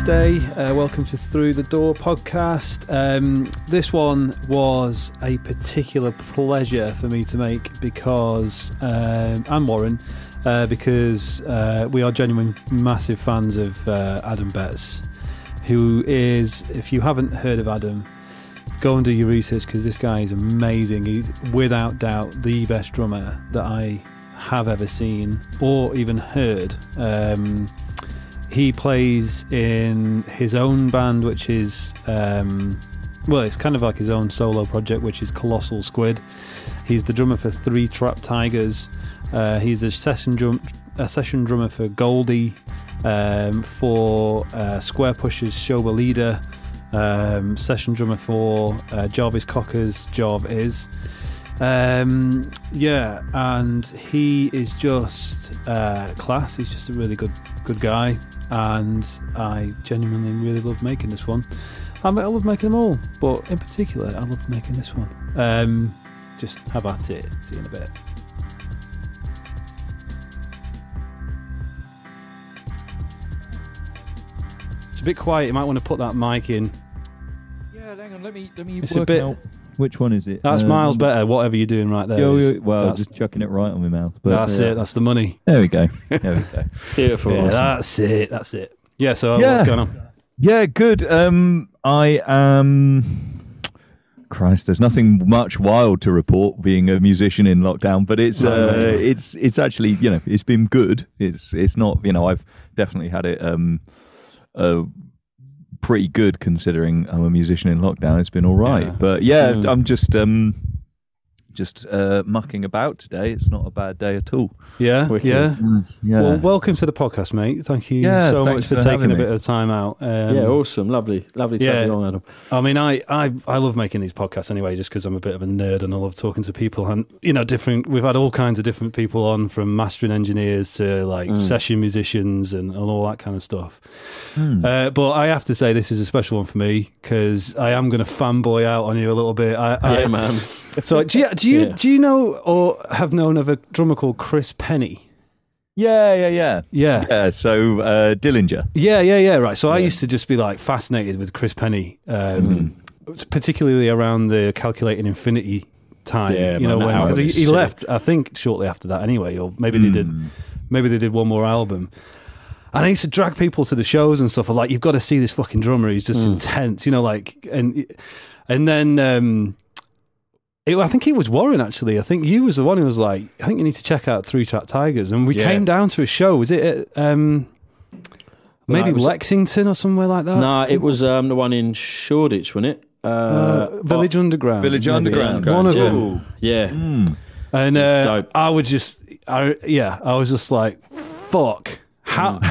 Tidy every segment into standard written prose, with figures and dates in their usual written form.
Wednesday. Welcome to Thru The DAW podcast. This one was a particular pleasure for me to make because I'm Warren, because we are genuine massive fans of Adam Betts, who is, if you haven't heard of Adam, go and do your research because this guy is amazing. He's without doubt the best drummer that I have ever seen or even heard. He plays in his own band, which is it's kind of like his own solo project, which is Colossal Squid. He's the drummer for Three Trapped Tigers. He's a session drummer for Goldie, for Square Push's Shoba Leader, session drummer for Jarvis Cocker's Job Is. And he is just class. He's just a really good guy, and I genuinely really love making this one. I love making them all, but in particular I love making this one. Just have at it. See you in a bit. It's a bit quiet. You might want to put that mic in. Yeah, hang on, let me It's work a bit out. Which one is it? That's miles better, whatever you're doing right there. Just chucking it right on my mouth. But, that's it, that's the money. There we go. There we go. Beautiful. Yeah, awesome. That's it. Yeah, so what's going on? Yeah, good. I am... Christ, there's nothing much wild to report being a musician in lockdown, but it's actually, it's been good. It's not, I've definitely had it pretty good considering I'm a musician in lockdown. It's been all right, but I'm just mucking about today. It's not a bad day at all. Yeah. Yeah. Well, welcome to the podcast, mate. Thank you so much for taking a bit of time out. Awesome, lovely to have you on, Adam. I mean, I love making these podcasts anyway, just because I'm a bit of a nerd and I love talking to people. And we've had all kinds of different people on, from mastering engineers to session musicians and all that kind of stuff. But I have to say, this is a special one for me because I am going to fanboy out on you a little bit. Man. So do you know or have known of a drummer called Chris Penny? Yeah. So Dillinger. Yeah. Right. So I used to just be like fascinated with Chris Penny, particularly around the Calculating Infinity time. Yeah, because he left, I think, shortly after that anyway, or maybe they did. Maybe they did one more album. And I used to drag people to the shows and stuff. Like, you've got to see this fucking drummer. He's just intense, and then. I think it was Warren, actually. I think you was the one who was like, I think you need to check out Three Trapped Tigers. And we came down to a show. Was it at Lexington or somewhere like that? No, it was the one in Shoreditch, wasn't it? Village Underground. Village Underground. One of them. Yeah. And I was just like, fuck. How?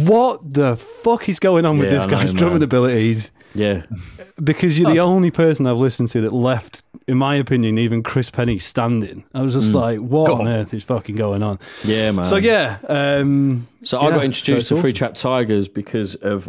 What the fuck is going on with this guy's drumming abilities? Yeah. Because you're the only person I've listened to that left, in my opinion, even Chris Penny standing. I was just like, what on earth is fucking going on? Yeah, man. So, I got introduced to Three Trapped Tigers because of,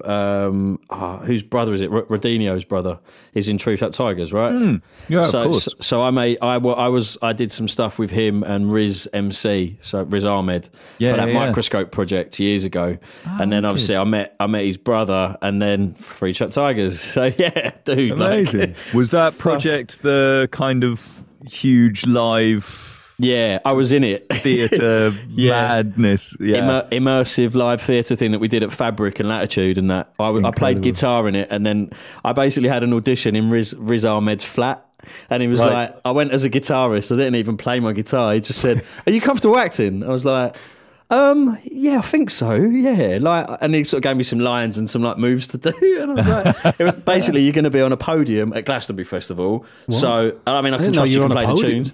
whose brother is it? Rodinho's brother is in Three Trapped Tigers, right? Yeah, of course. So I did some stuff with him and Riz MC, so Riz Ahmed, for that Microscope project years ago. And then obviously I met his brother and then Three Trapped Tigers. So yeah, dude. Amazing. Was that project the kind of huge live... Yeah, I was in it. Theatre madness. Yeah. Immersive live theatre thing that we did at Fabric and Latitude and that. I played guitar in it, and then I basically had an audition in Riz Ahmed's flat. And he was like, I went as a guitarist. I didn't even play my guitar. He just said, "Are you comfortable acting?" I was like, yeah, I think so. Yeah, and he sort of gave me some lines and some moves to do, and I was like, basically, you're going to be on a podium at Glastonbury Festival. What? So, I mean, I can trust you can play the tunes.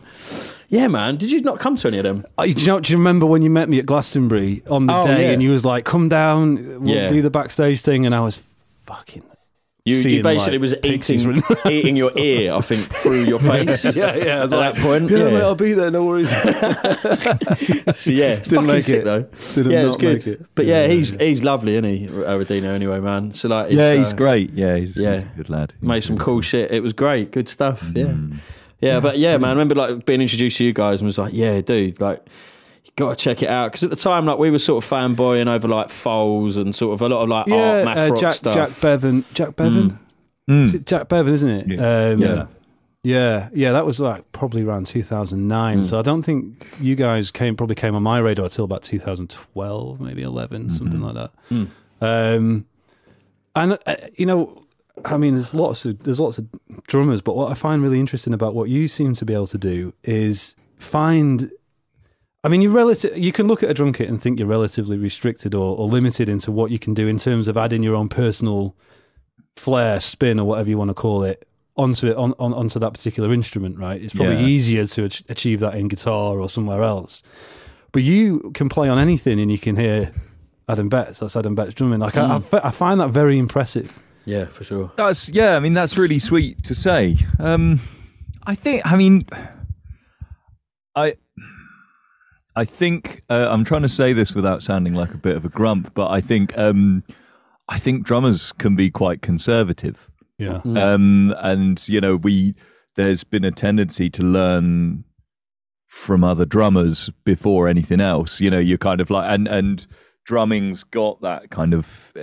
Yeah, man. Did you not come to any of them? Do you remember when you met me at Glastonbury on the day, and you was like, "Come down, we'll do the backstage thing," and I was fucking. You basically was eating your ear, I think, through your face. Yeah. At that point, mate, I'll be there. No worries. So didn't make it though. It's good. Make it. But he's lovely, isn't he, Rodino? Anyway, man. So he's great. Yeah, he's a good lad. Made some cool shit. It was great. Good stuff. Yeah. But man, I remember being introduced to you guys and was like, yeah, dude, Got to check it out, because at the time, like, we were sort of fanboying over like Foles and sort of a lot of like art, math rock stuff. Jack Bevan. Is it Jack Bevan, isn't it? Yeah. That was like probably around 2009. So I don't think you guys probably came on my radar until about 2012, maybe 11, something like that. And you know, I mean, there's lots of drummers, but what I find really interesting about what you seem to be able to do is find. I mean, you can look at a drum kit and think you're relatively restricted or limited into what you can do in terms of adding your own personal flair, spin, or whatever you want to call it onto that particular instrument, right? It's probably easier to achieve that in guitar or somewhere else. But you can play on anything and you can hear Adam Betts. That's Adam Betts drumming. Like I find that very impressive. Yeah, for sure. That's really sweet to say. I think I'm trying to say this without sounding like a bit of a grump, but I think drummers can be quite conservative. Yeah. And you know, there's been a tendency to learn from other drummers before anything else. You know, you're kind of like, and drumming's got that kind of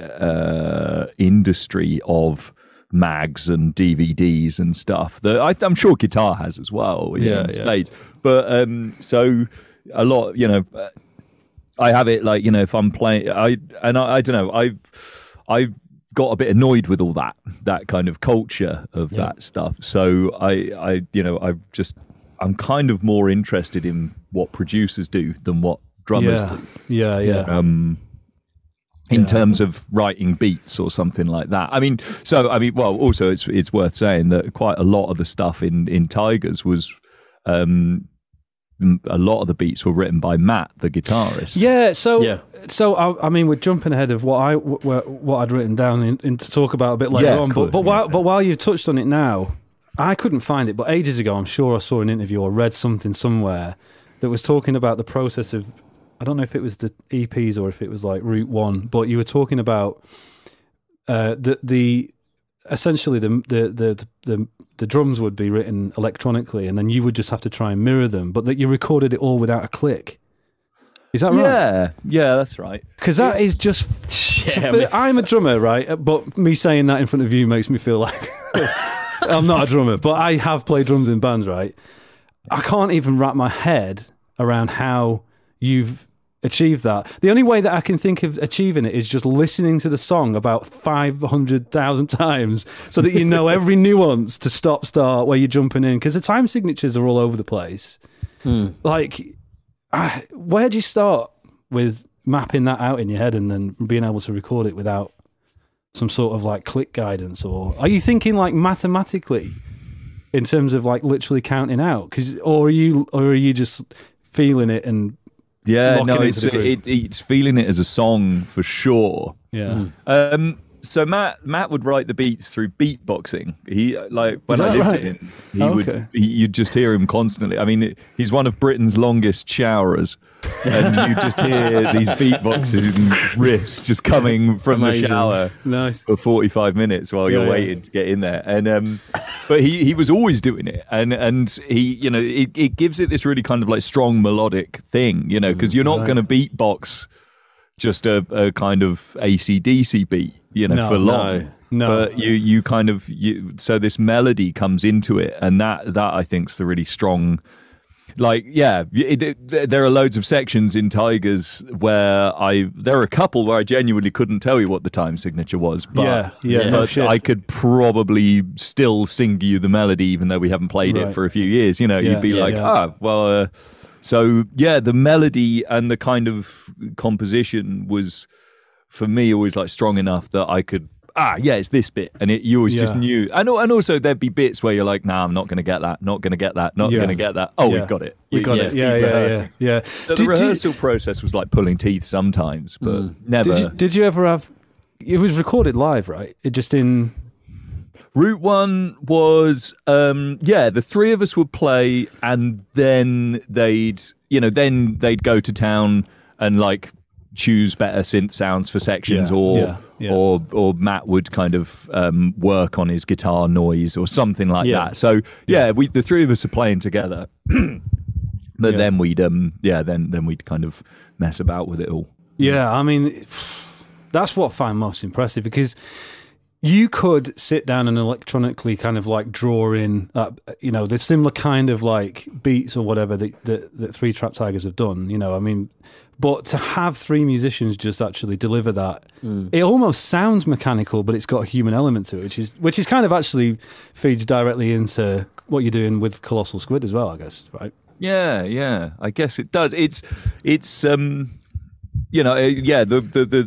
industry of mags and DVDs and stuff that I'm sure guitar has as well. Spades. But so a lot, you know, I have it like, you know, if I'm playing, I don't know, I've got a bit annoyed with all that kind of culture of that stuff. So I'm kind of more interested in what producers do than what drummers do. In terms of writing beats or something like that. Also it's worth saying that quite a lot of the stuff in Tigers was a lot of the beats were written by Matt, the guitarist. So I mean, we're jumping ahead of what I'd written down in to talk about a bit later on. But while you've touched on it now, I couldn't find it. But ages ago, I'm sure I saw an interview or read something somewhere that was talking about the process of. I don't know if it was the EPs or if it was like Route One, but you were talking about essentially the drums would be written electronically, and then you would just have to try and mirror them, but that you recorded it all without a click. Is that right? Yeah, that's right. Because that is just. I'm a drummer, right? But me saying that in front of you makes me feel like I'm not a drummer. But I have played drums in bands, right? I can't even wrap my head around how you've achieved that. The only way that I can think of achieving it is just listening to the song about 500,000 times so that you know every nuance to stop, start, where you're jumping in, because the time signatures are all over the place. Like, where do you start with mapping that out in your head and then being able to record it without some sort of like click guidance? Or are you thinking like mathematically in terms of like literally counting out? Or are you just feeling it and it's feeling it as a song for sure. So Matt would write the beats through beatboxing. He when I lived with him, you'd just hear him constantly. I mean, he's one of Britain's longest showerers, and you just hear these beatboxes and riffs just coming from the shower for 45 minutes while you're waiting to get in there. And but he was always doing it, and he, you know, it gives it this really kind of like strong melodic thing, you know, because you're not going to beatbox just a kind of AC/DC beat, you know, for long. No. But you kind of so this melody comes into it, and that I think is the really strong. Like, there are loads of sections in Tigers where there are a couple where I genuinely couldn't tell you what the time signature was, but I could probably still sing you the melody even though we haven't played it for a few years. You know, you'd be so the melody and the kind of composition was for me always like strong enough that I could it's this bit, and you always just knew. And also there'd be bits where you're like, nah, I'm not going to get that, not going to get that, not going to get that. Oh, we've got it. We got it. Yeah. So the rehearsal process was like pulling teeth sometimes, but never. Did you ever have? It was recorded live, right? It just in. Route One was, the three of us would play, and then they'd go to town and like choose better synth sounds for sections, or Matt would kind of work on his guitar noise or something like that. So the three of us are playing together. But then we'd then we'd kind of mess about with it all. Yeah, I mean, that's what I find most impressive, because you could sit down and electronically kind of like draw in, the similar kind of like beats or whatever that Three Trap Tigers have done. I mean, but to have three musicians just actually deliver that, it almost sounds mechanical, but it's got a human element to it, which is kind of actually feeds directly into what you're doing with Colossal Squid as well, I guess, right? Yeah, I guess it does. It's the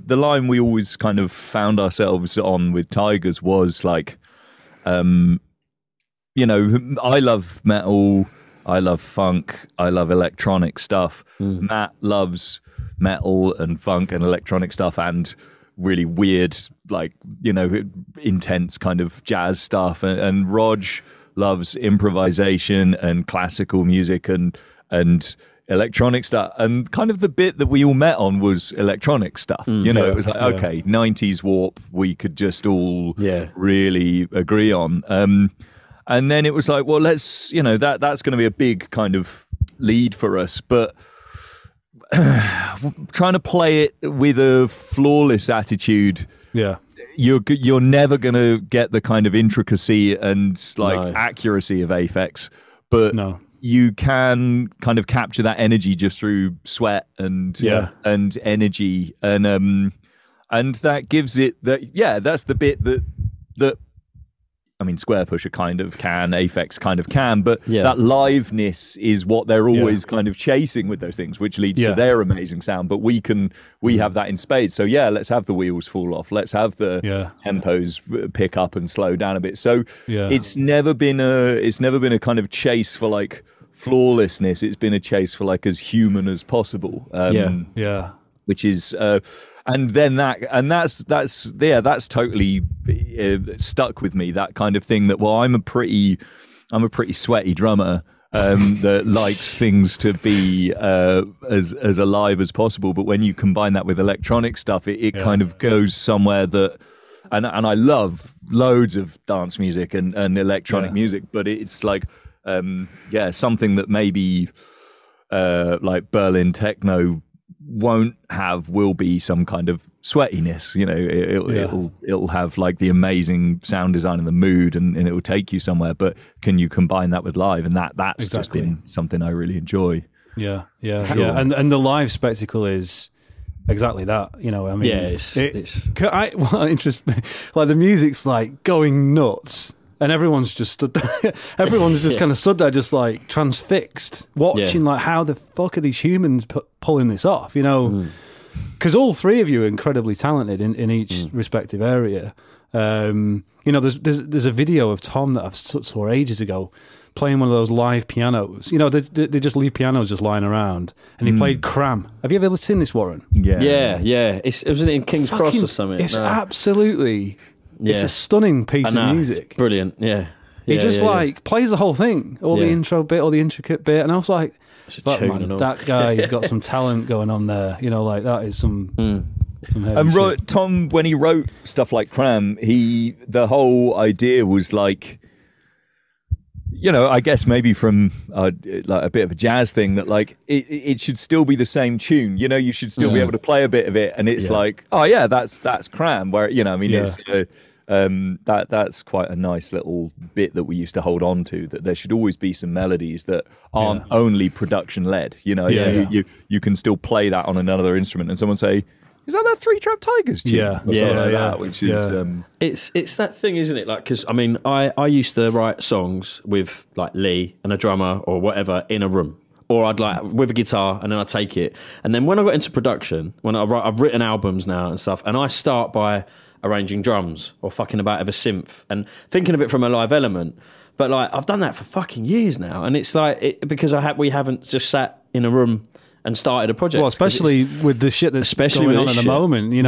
line we always kind of found ourselves on with Tigers was like, I love metal, I love funk, I love electronic stuff. Matt loves metal and funk and electronic stuff and really weird, like, intense kind of jazz stuff. And Rog loves improvisation and classical music and electronic stuff. And kind of the bit that we all met on was electronic stuff. It was like, okay, 90s warp, we could just all really agree on. And then it was like, well, let's, that's going to be a big kind of lead for us. But trying to play it with a flawless attitude, you're never going to get the kind of intricacy and accuracy of Aphex, but you can kind of capture that energy just through sweat and energy, and that gives it that. That's the bit that. I mean, Square Pusher kind of can, Aphex kind of can, but that liveness is what they're always kind of chasing with those things, which leads to their amazing sound. But we have that in spades. So let's have the wheels fall off. Let's have the tempos pick up and slow down a bit. So it's never been a kind of chase for like flawlessness. It's been a chase for like as human as possible. Which is. And then that's totally stuck with me. That kind of thing that, well, I'm a pretty sweaty drummer that likes things to be as alive as possible. But when you combine that with electronic stuff, it kind of goes somewhere that, and I love loads of dance music and electronic music, but it's like something that maybe like Berlin techno will be some kind of sweatiness. It'll have like the amazing sound design and the mood, and it will take you somewhere. But can you combine that with live? And that's just been something I really enjoy. Yeah. And the live spectacle is exactly that. I mean, interesting. Like the music's like going nuts. And everyone's just stood there. Everyone's just kind of stood there, just like transfixed, watching like how the fuck are these humans pulling this off? Because all three of you are incredibly talented in each respective area. There's a video of Tom that I saw ages ago playing one of those live pianos. They just leave pianos just lying around, and he played Cram. Have you ever seen this, Warren? Yeah. It was in King's Cross or something. It's absolutely. It's a stunning piece of music. Brilliant, He just plays the whole thing, all the intro bit, all the intricate bit, and I was like, that guy's got some talent going on there. Like that is some heavy shit. Tom, when he wrote stuff like Cram, the whole idea was like, I guess maybe from like a bit of a jazz thing, that like it should still be the same tune. You should still be able to play a bit of it, and it's like, oh yeah, that's Cram. Where it's that's quite a nice little bit that we used to hold on to. That there should always be some melodies that aren't only production led. You can still play that on another instrument, and someone say, is that Three Trap Tigers tune? Which is it's that thing, isn't it? Like, because I mean, I used to write songs with like Lee and a drummer or whatever in a room, or I'd like with a guitar, and then I'd take it, and then when I got into production, I've written albums now and stuff, and I start by arranging drums or fucking about with a synth and thinking of it from a live element. But like I've done that for fucking years now, and it's like because we haven't just sat in a room and started a project. Well, especially with the shit that's going on at the moment, and it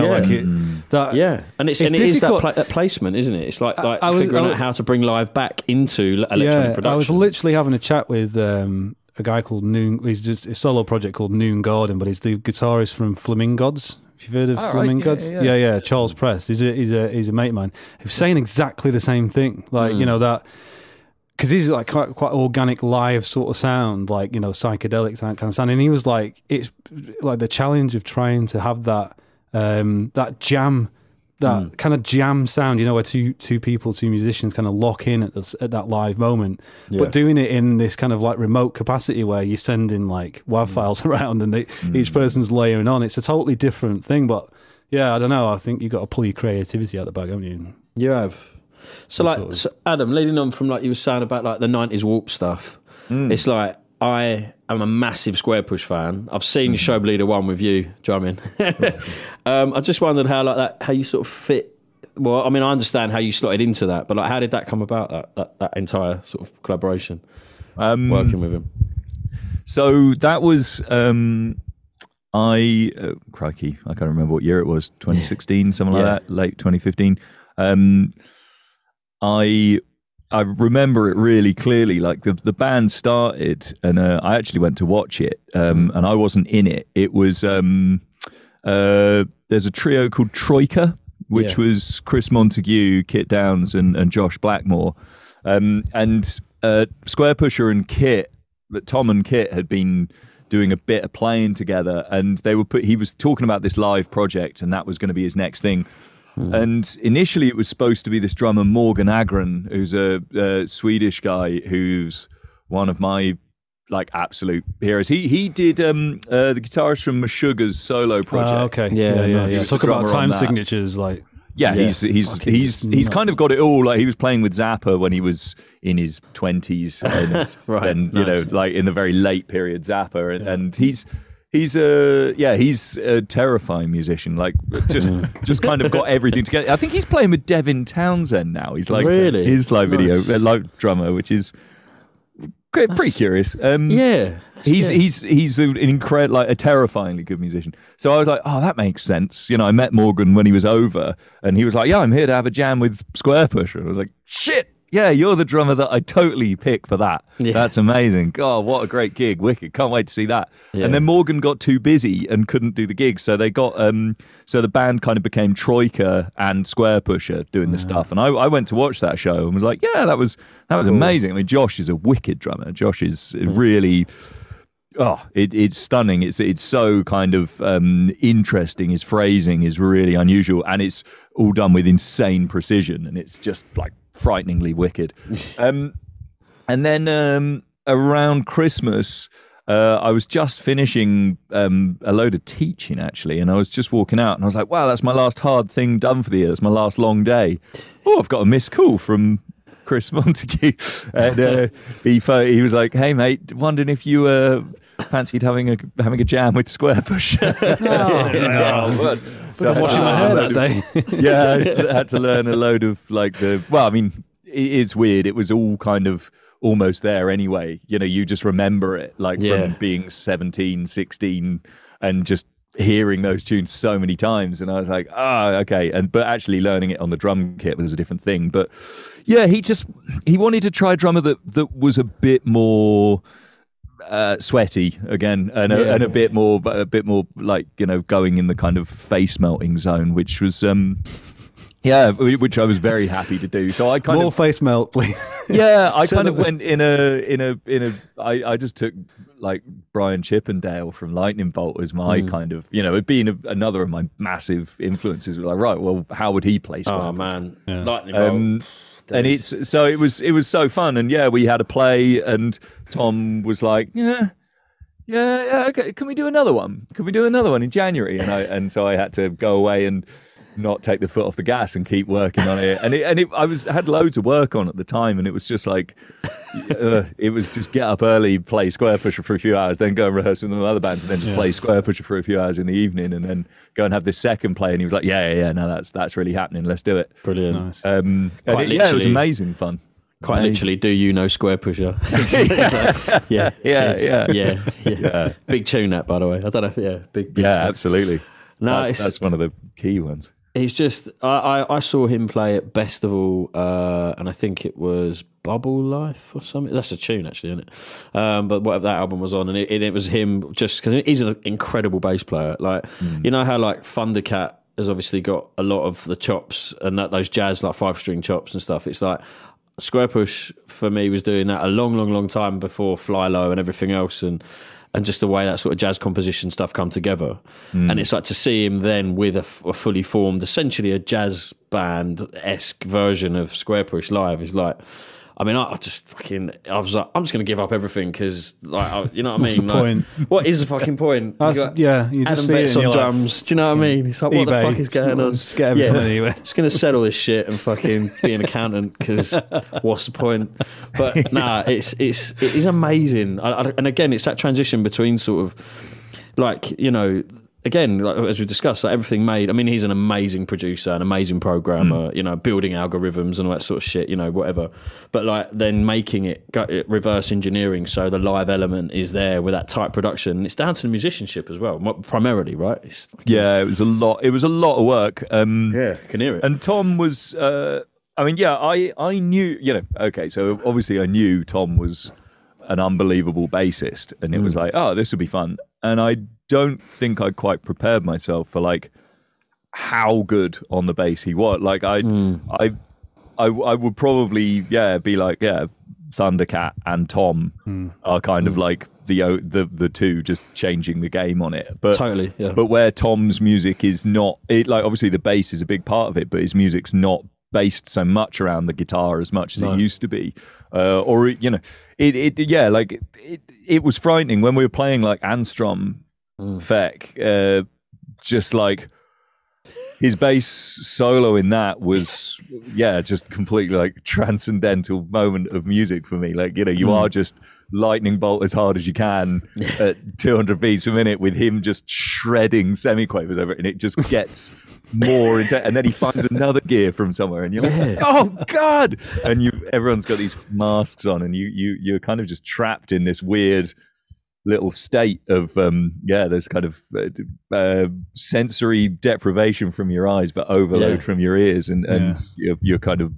is that placement, isn't it? It's like figuring out how to bring live back into electronic production. I was literally having a chat with a guy called Noon. He's just a solo project called Noon Gordon, but he's the guitarist from Flamingods. Have you heard of Flamingods? Right. Yeah. Charles Prest. He's a mate of mine. He was saying exactly the same thing. Like that. because he's like quite organic live sort of sound, like, you know, psychedelic kind of sound. And he was like, it's like the challenge of trying to have that that jam, that kind of jam sound, you know, where two musicians kind of lock in at that live moment, but doing it in this kind of like remote capacity where you're sending like WAV files around and each person's layering on. It's a totally different thing, but yeah, I don't know. I think you've got to pull your creativity out the bag, haven't you? You have. So so Adam, leading on from like you were saying about like the 90s warp stuff, it's like I am a massive Square Push fan. I've seen Show Bleeder 1 with you drumming. I just wondered how you sort of fit. Well, I mean, I understand how you slotted into that, but like, how did that come about? That entire sort of collaboration, working with him. So that was crikey, I can't remember what year it was. 2016, something like that. Late 2015. I remember it really clearly. Like the band started, and I actually went to watch it, and I wasn't in it. It was there's a trio called Troika, which was Chris Montague, Kit Downs, and Josh Blackmore, and Square Pusher and Kit, Tom and Kit had been doing a bit of playing together, and he was talking about this live project, and that was going to be his next thing. And initially it was supposed to be this drummer, Morgan Agren, who's a Swedish guy who's one of my like absolute heroes. He did the guitarist from Meshuggah's solo project. Okay. Yeah. Talk about time signatures, like he's kind of got it all. Like he was playing with Zappa when he was in his 20s, and then you know, like in the very late period Zappa, and he's a terrifying musician. Like just kind of got everything together. I think he's playing with Devin Townsend now. He's like his live video live drummer, which is pretty curious. He's an incredible, like a terrifyingly good musician. So I was like, oh, that makes sense. You know, I met Morgan when he was over, and he was like, yeah, I'm here to have a jam with Square Pusher. I was like, shit. Yeah, you're the drummer that I totally pick for that. Yeah. That's amazing. God, what a great gig. Wicked. Can't wait to see that. Yeah. And then Morgan got too busy and couldn't do the gig. So they got, so the band kind of became Troika and Square Pusher doing the stuff. And I went to watch that show and was like, yeah, that was amazing. I mean, Josh is a wicked drummer. Josh is really, it's stunning. It's so kind of interesting. His phrasing is really unusual, and it's all done with insane precision. And it's just like, frighteningly wicked. And then around Christmas, I was just finishing a load of teaching, actually, and I was just walking out, and I was like, wow, that's my last hard thing done for the year. That's my last long day. Oh, I've got a missed call from Chris Montague. And he was like, hey, mate, wondering if you fancied having a jam with Square Pusher. So washing my hair that day. I had to learn a load of like I mean, it is weird. It was all kind of almost there anyway. You know, you just remember it like from being 17, 16 and just hearing those tunes so many times. And I was like, okay. But actually learning it on the drum kit was a different thing. But yeah, he wanted to try a drummer that was a bit more sweaty again, and a bit more like, you know, going in the kind of face melting zone, which was which I was very happy to do. So I kind more face melt, please. Yeah, I kind of went in a I just took like Brian Chippendale from Lightning Bolt as my kind of, you know, it being another of my massive influences. Like, right, well, how would he play Square? Oh man, Lightning Bolt. And it was so fun, and we had a play, and Tom was like, yeah, okay, can we do another one? Can we do another one in January? And so I had to go away and not take the foot off the gas and keep working on it. I had loads of work on at the time, and it was just like it was just get up early, play Square Pusher for a few hours, then go and rehearse with the other bands, and then just play Square Pusher for a few hours in the evening, and then go and have this second play. And he was like, yeah, no, that's really happening. Let's do it. Brilliant. Nice. It was amazing fun. Quite literally, do you know Square Pusher? Yeah. Big tune that, by the way. I don't know if big absolutely. No, that's one of the key ones. He's just, I saw him play at Festival, and I think it was Bubble Life or something. That's a tune, actually, isn't it? But whatever that album was on, and it was him, just because he's an incredible bass player. Like, you know how like Thundercat has obviously got a lot of the chops and those jazz like 5-string chops and stuff. It's like, Square Push for me was doing that a long time before Fly Low and everything else, and just the way that sort of jazz composition stuff come together. And it's like to see him then with a fully formed, essentially a jazz band-esque version of Square Push live is like, I mean, I was like, I'm just going to give up everything because, like, you know what I mean? What's the point? What is the fucking point? You just Adam see Betts it on and you're drums. Do you know what I mean? It's like, what the fuck is going on? Just get everything anyway. Just going to settle this shit and fucking be an accountant because what's the point? But nah, it is amazing. And again, it's that transition between sort of like, you know, again, like, as we discussed, like everything made. I mean, he's an amazing producer, an amazing programmer. You know, building algorithms and all that sort of shit. You know, whatever. But like then making it reverse engineering, so the live element is there with that tight production. It's down to the musicianship as well, primarily, right? Yeah, it was a lot. It was a lot of work. Yeah, can hear it. And Tom was. I mean, yeah, I knew. You know, okay, so obviously I knew Tom was an unbelievable bassist, and it was like, oh, this would be fun. And I don't think I quite prepared myself for like how good on the bass he was. Like I would probably be like Thundercat and Tom are kind of like the two just changing the game on it. But totally, yeah. But where Tom's music is not, it like obviously the bass is a big part of it, but his music's not based so much around the guitar as much as it used to be. Or you know, it was frightening when we were playing like Anstrom Feck, just like his bass solo in that was just completely like transcendental moment of music for me. Like, you know, you are just lightning bolt as hard as you can at 200 beats a minute with him just shredding semiquavers over it, and it just gets more intense. And then he finds another gear from somewhere, and you're like, oh god! And everyone's got these masks on, and you're kind of just trapped in this weird little state of there's kind of sensory deprivation from your eyes, but overload from your ears, and your kind of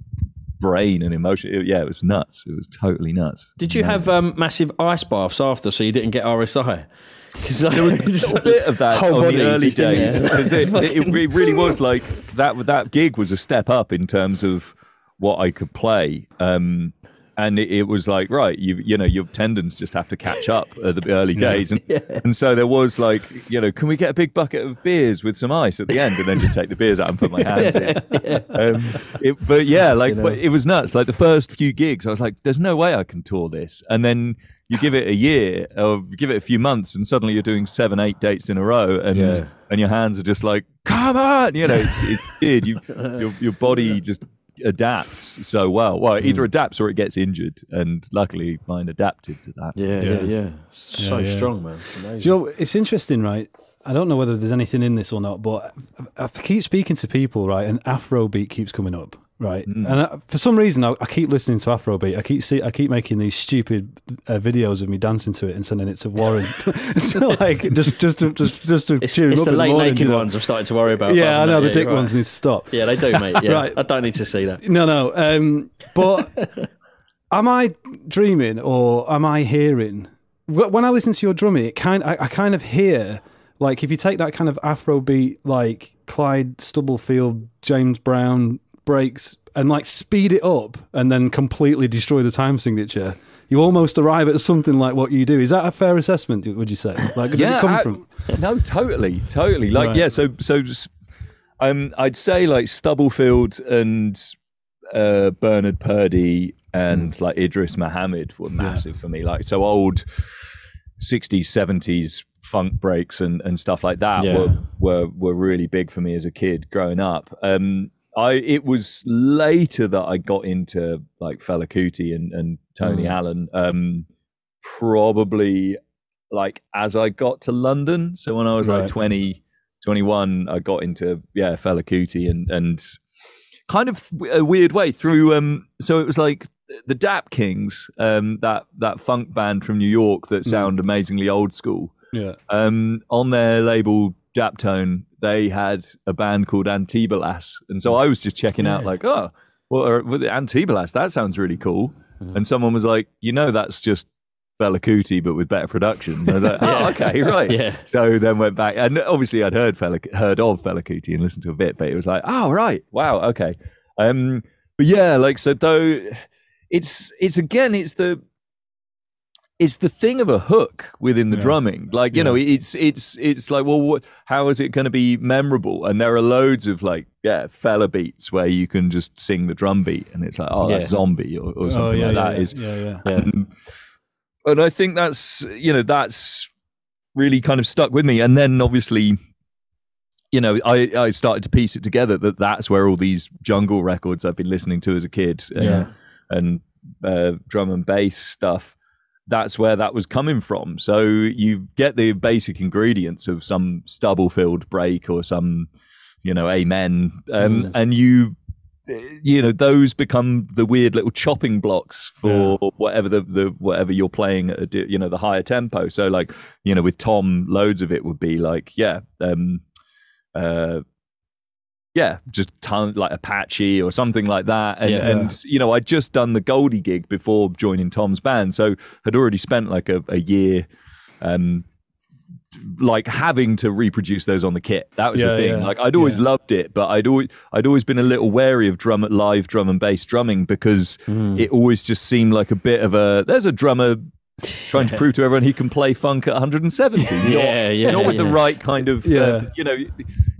brain and emotion. It was nuts. It was totally nuts. Did you have massive ice baths after, so you didn't get RSI? Because there was just a bit of that on the early days, because it really was like that gig was a step up in terms of what I could play. And it was like, right, you know, your tendons just have to catch up at the early days. And so there was like, you know, can we get a big bucket of beers with some ice at the end, and then just take the beers out and put my hands in? But it was nuts. Like the first few gigs, I was like, there's no way I can tour this. And then you give it a year or give it a few months, and suddenly you're doing 7-8 dates in a row, and your hands are just like, come on, you know, it's weird. Your body just adapts so well. Either adapts or it gets injured, and luckily mine adapted to that. So strong, man. Amazing. You know, it's interesting, right? I don't know whether there's anything in this or not, but I keep speaking to people, right, and Afrobeat keeps coming up, right? And for some reason I keep listening to Afrobeat. I keep making these stupid videos of me dancing to it and sending it to Warren. It's like just to cheer him up. It's the late naked ones I've started to worry about. Yeah, I know the dick ones need to stop. Yeah, they do, mate. Yeah, right. I don't need to see that. No. But am I dreaming or am I hearing? When I listen to your drumming, I kind of hear, like, if you take that kind of Afrobeat, like Clyde Stubblefield, James Brown breaks, and like speed it up and then completely destroy the time signature, you almost arrive at something like what you do. Is that a fair assessment, would you say? Like, does it come from? No, totally. Like, right. So I'd say like Stubblefield and Bernard Purdie and like Idris Muhammad were massive for me. Like, so old 60s, 70s funk breaks and stuff like that were really big for me as a kid growing up. It was later that I got into like Fela Kuti and Tony Allen, probably like as I got to London. So when I was like 20, 21, I got into Fela Kuti and kind of a weird way through. So it was like the Dap Kings, that funk band from New York that sound amazingly old school. Yeah. On their label Daptone, they had a band called Antibalas, and so I was just checking out, like, with Antibalas, that sounds really cool. And someone was like, you know, that's just Fela Kuti but with better production. And I was like, oh, okay, right. Yeah. So then went back, and obviously I'd heard of Fela Kuti and listened to a bit, but it was like, oh, right, wow, okay. But yeah, like, so though it's the thing of a hook within the drumming. Like, you know, it's like, well, how is it going to be memorable? And there are loads of like, fella beats where you can just sing the drum beat and it's like, oh, that's Zombie or something like that. And I think that's, you know, that's really kind of stuck with me. And then obviously, you know, I started to piece it together that's where all these jungle records I've been listening to as a kid and drum and bass stuff, that's where that was coming from. So you get the basic ingredients of some stubble-filled break or some, you know, amen, and you know, those become the weird little chopping blocks for whatever the whatever you're playing at you know, the higher tempo. So like, you know, with Tom, loads of it would be like just like Apache or something like that. And you know, I'd just done the Goldie gig before joining Tom's band, so had already spent like a year like having to reproduce those on the kit. That was the thing. Like I'd always loved it, but I'd always been a little wary of live drum and bass drumming because it always just seemed like a bit of there's a drummer trying to prove to everyone he can play funk at 170. Not with the right kind of you know,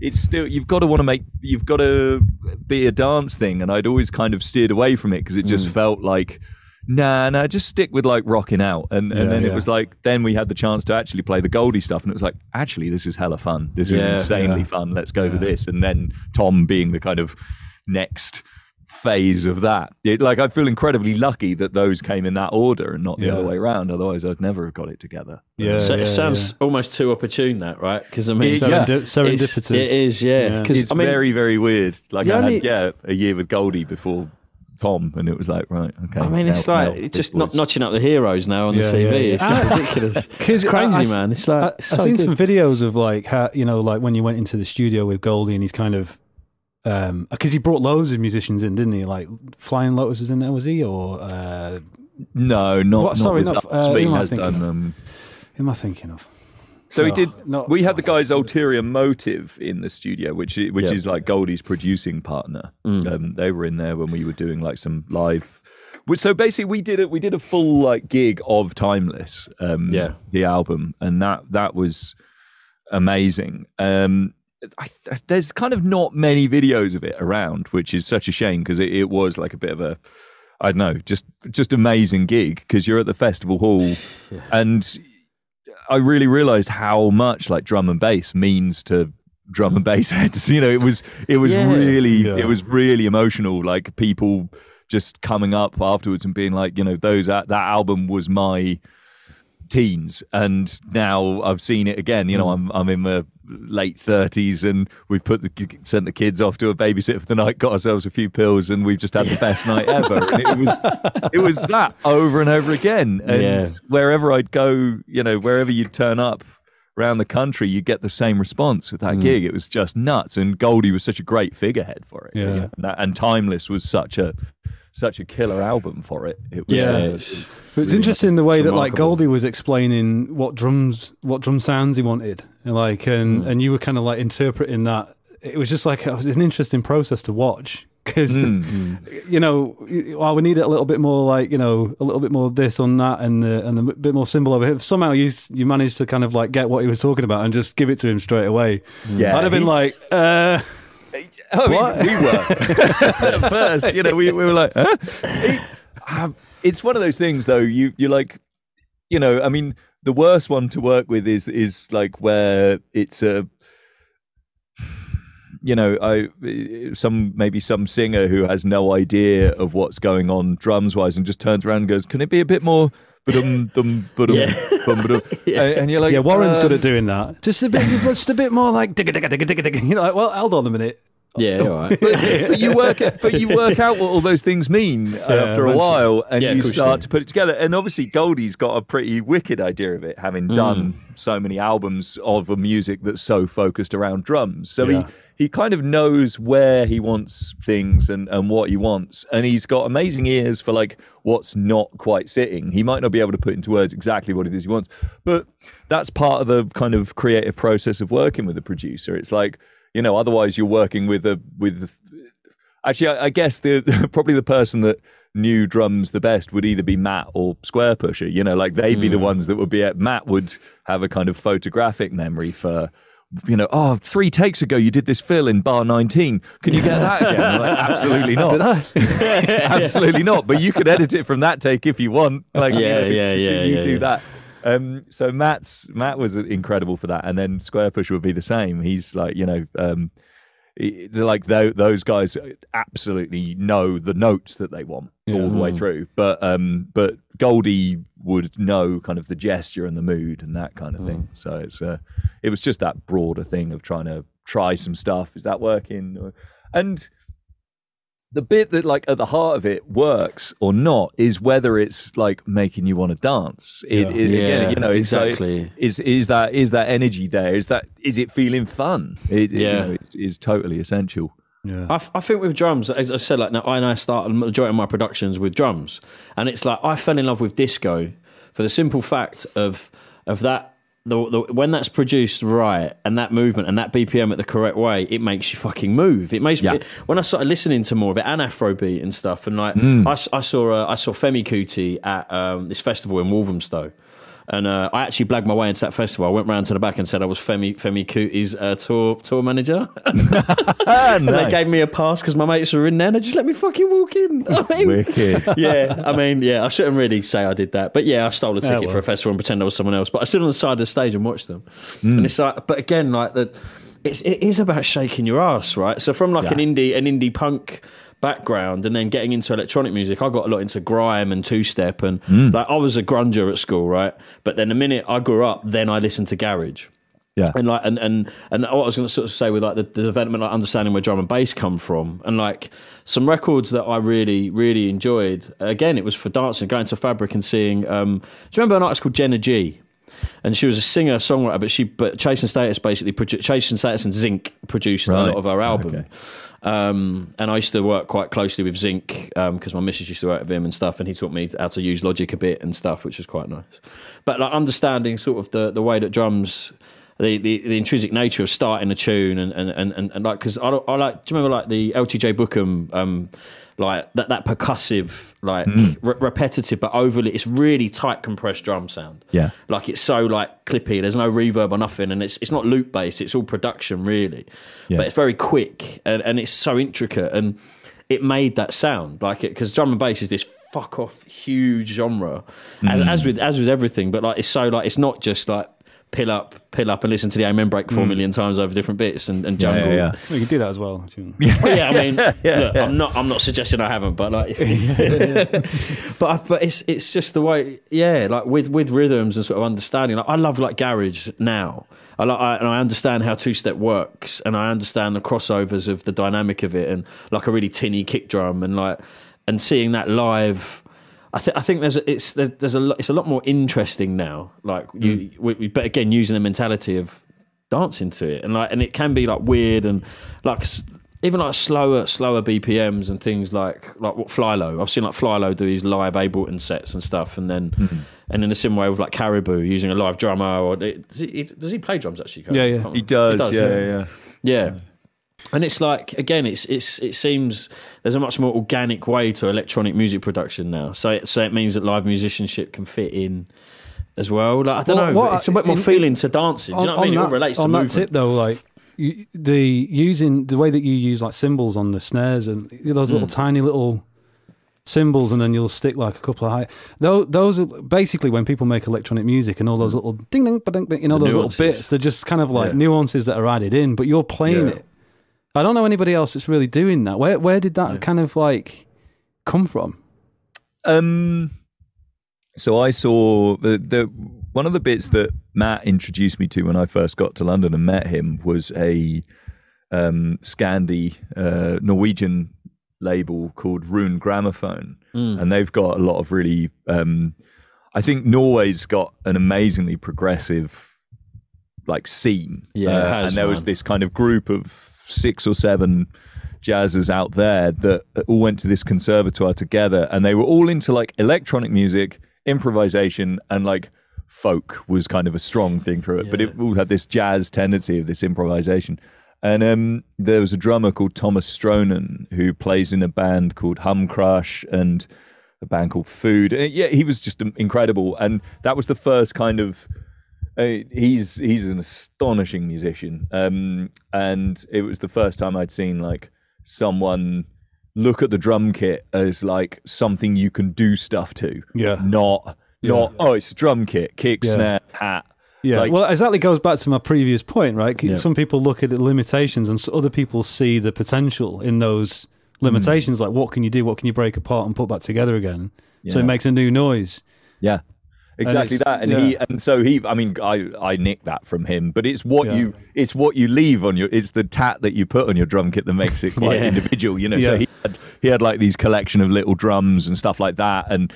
it's still, you've got to be a dance thing, and I'd always kind of steered away from it because it just felt like nah, just stick with like rocking out. And then it was like, then we had the chance to actually play the Goldie stuff, and it was like, actually this is hella fun, this is insanely fun, let's go to this. And then Tom being the kind of next phase of that, like I feel incredibly lucky that those came in that order and not the other way around, otherwise I'd never have got it together. It sounds almost too opportune, that, right? Because I mean, serendipitous. It is, it's very, very weird. Like I had a year with Goldie before Tom, and it was like, right, okay. I mean, it's like just not notching up the heroes now on the CV. It's just ridiculous. It's crazy, man. It's like I've seen some videos of like how, you know, like when you went into the studio with Goldie and he's kind of because he brought loads of musicians in, didn't he? Like Flying Lotus is in there, was he? Or no, not. Sorry, not. Who Who am I thinking of? So he did. We had the guys Ulterior Motive in the studio, which is like Goldie's producing partner. They were in there when we were doing like some live. So basically, we did a full like gig of Timeless, the album, and that was amazing. There's kind of not many videos of it around, which is such a shame because it was like a bit of a, I don't know, just amazing gig because you're at the festival hall and I really realized how much like drum and bass means to drum and bass heads. You know, it was really emotional, like people just coming up afterwards and being like, you know, that album was my teens, and now I've seen it again. You know, I'm in my late 30s, and we've sent the kids off to a babysitter for the night, got ourselves a few pills, and we've just had the best night ever. And it was that over and over again. And wherever I'd go, you know, wherever you'd turn up around the country, you get the same response with that gig. It was just nuts, and Goldie was such a great figurehead for it. And Timeless was such a killer album for it. It was, it's really interesting the way that like Goldie was explaining what drum sounds he wanted, and you were kind of like interpreting that. It was just like, it was an interesting process to watch because you know, well, we need it a little bit more, like, you know, a little bit more this on that and a bit more symbol over here. Somehow you managed to kind of like get what he was talking about and just give it to him straight away. I'd have been like, I mean, we were at first, you know, we were like, huh? It's one of those things, though. You're like, you know, I mean, the worst one to work with is like where it's a, you know, maybe some singer who has no idea of what's going on drums wise and just turns around and goes, "Can it be a bit more?" And you're like, Warren's good at doing that. Just a bit more like digga digga digga digga digga. You're like, well, hold on a minute. Yeah, all right. but you work out what all those things mean after a while, and you start to put it together. And obviously, Goldie's got a pretty wicked idea of it, having done so many albums of a music that's so focused around drums. So he kind of knows where he wants things and what he wants, and he's got amazing ears for like what's not quite sitting. He might not be able to put into words exactly what it is he wants, but that's part of the kind of creative process of working with a producer. It's like, you know, otherwise you're working with actually, I guess probably the person that knew drums the best would either be Matt or Square Pusher. You know, like they'd be the ones that would be at. Matt would have a kind of photographic memory for, you know, 3 takes ago you did this fill in bar 19. Can you get that again? I'm like, absolutely not. Did I? Absolutely not. But you could edit it from that take if you want. Like, you do that. So Matt was incredible for that, and then Square Pusher would be the same. He's like, you know, like those guys absolutely know the notes that they want all the way through. But Goldie would know kind of the gesture and the mood and that kind of thing. So it was just that broader thing of trying to try some stuff. Is that working? And the bit that like at the heart of it works or not is whether it's like making you want to dance. Again, you know, exactly. So is that energy there? Is it feeling fun? You know, it is totally essential. Yeah, I think with drums, as I said, like now I start the majority of my productions with drums, and it's like I fell in love with disco for the simple fact of that. When that's produced right and that movement and that BPM at the correct way, it makes you fucking move. It makes me, when I started listening to more of it and Afrobeat and stuff, and like I saw Femi Kuti at this festival in Walthamstow. And I actually blagged my way into that festival. I went round to the back and said I was Femi Kuti's tour manager. And they gave me a pass because my mates were in there and they just let me fucking walk in. I mean, wicked. I shouldn't really say I did that. But yeah, I stole a ticket for a festival and pretend I was someone else. But I stood on the side of the stage and watched them. And it's like, but again, like it is about shaking your ass, right? So from like an indie punk background and then getting into electronic music, I got a lot into grime and two-step and like I was a grunger at school, right? But then the minute I grew up, then I listened to garage. Yeah. And like and what I was going to sort of say with like the development, like understanding where drum and bass come from, and like some records that I really, really enjoyed. Again, it was for dancing, going to Fabric and seeing. Do you remember an artist called Jenna G? And she was a singer songwriter, but Chase and Status basically Chase and Status and Zinc produced a lot of her album. Okay. And I used to work quite closely with Zinc because my missus used to work with him and stuff, and he taught me how to use Logic a bit and stuff, which was quite nice. But like understanding sort of the way that drums, the intrinsic nature of starting a tune and like, because I like, do you remember like the LTJ Bookham like that percussive, like repetitive but overly, it's really tight compressed drum sound. Yeah, like it's so like clippy. There's no reverb or nothing, and it's not loop bass. It's all production really, but it's very quick and it's so intricate, and it made that sound like it because drum and bass is this fuck off huge genre, as with everything. But like it's so like it's not just like pill up and listen to the Amen break 4 million times over different bits and jungle. Well, you can do that as well. I mean, look, I'm not suggesting I haven't, but like, but it's just the way, like with rhythms and sort of understanding. Like I love like garage now. And I understand how two-step works, and I understand the crossovers of the dynamic of it, and like a really tinny kick drum, and seeing that live. I think it's a lot more interesting now. Like but again, using the mentality of dancing to it, and it can be like weird and like even like slower BPMs and things like what Flylo. I've seen like Flylo do his live Ableton sets and stuff, and then and in a similar way with like Caribou using a live drummer. Or does he play drums actually? Yeah, he does. Yeah. And it's like, again, it seems there's a much more organic way to electronic music production now. So it means that live musicianship can fit in as well. Like I don't know, it's a bit more feeling to dancing. Do you know what I mean? It all relates to movement. On that tip though, like the way that you use like cymbals on the snares and those little tiny little cymbals, and then you'll stick like a couple of high. Those are basically when people make electronic music, and all those little ding ding, ba-ding, those nuances. Little bits. They're just kind of like nuances that are added in, but you're playing it. I don't know anybody else that's really doing that. Where did that kind of like come from? So I saw the one of the bits that Matt introduced me to when I first got to London and met him was a Scandi Norwegian label called Rune Gramophone, and they've got a lot of really. I think Norway's got an amazingly progressive like scene, and there was this kind of group of 6 or 7 jazzers out there that all went to this conservatoire together, and they were all into like electronic music, improvisation, and like folk was kind of a strong thing through it, but it all had this jazz tendency of this improvisation. And there was a drummer called Thomas Stronan who plays in a band called Hum Crush and a band called Food. Yeah, he was just incredible. And that was the first kind of... he's an astonishing musician. And it was the first time I'd seen like someone look at the drum kit as like something you can do stuff to. Yeah. Not oh, it's a drum kit, kick, snare, hat. Yeah, like, well, exactly goes back to my previous point, right? Yeah. Some people look at the limitations and other people see the potential in those limitations. Like, what can you do? What can you break apart and put back together again? So it makes a new noise. Yeah, exactly that. And so I mean, I nicked that from him, but it's what you leave on it's the tat that you put on your drum kit that makes it quite individual, you know. So he had like these collection of little drums and stuff like that, and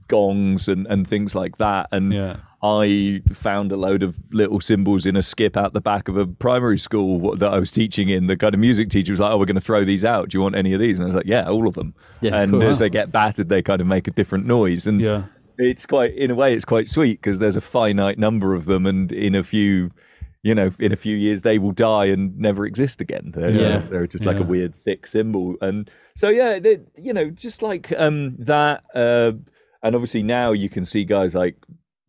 gongs and things like that. And I found a load of little cymbals in a skip out the back of a primary school that I was teaching in. The kind of music teacher was like, "Oh, we're going to throw these out. Do you want any of these?" And I was like, "Yeah, all of them." Yeah, and cool. As they get battered, they kind of make a different noise. And it's quite, in a way, it's quite sweet because there's a finite number of them, and in a few years they will die and never exist again. They're just like a weird thick cymbal. And so just like that. And obviously now you can see guys like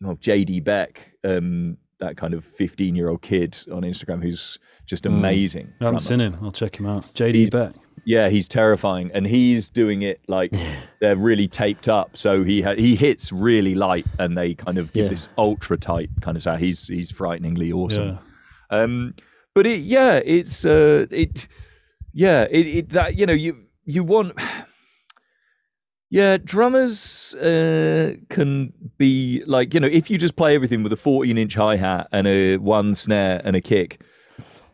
JD Beck, that kind of 15-year-old kid on Instagram who's just amazing. I haven't seen him. I'll check him out. JD Beck. Yeah, he's terrifying, and he's doing it like they're really taped up. So he hits really light, and they kind of give this ultra tight kind of sound. He's frighteningly awesome. But you want. Yeah, drummers can be like, if you just play everything with a 14-inch hi-hat and a one snare and a kick,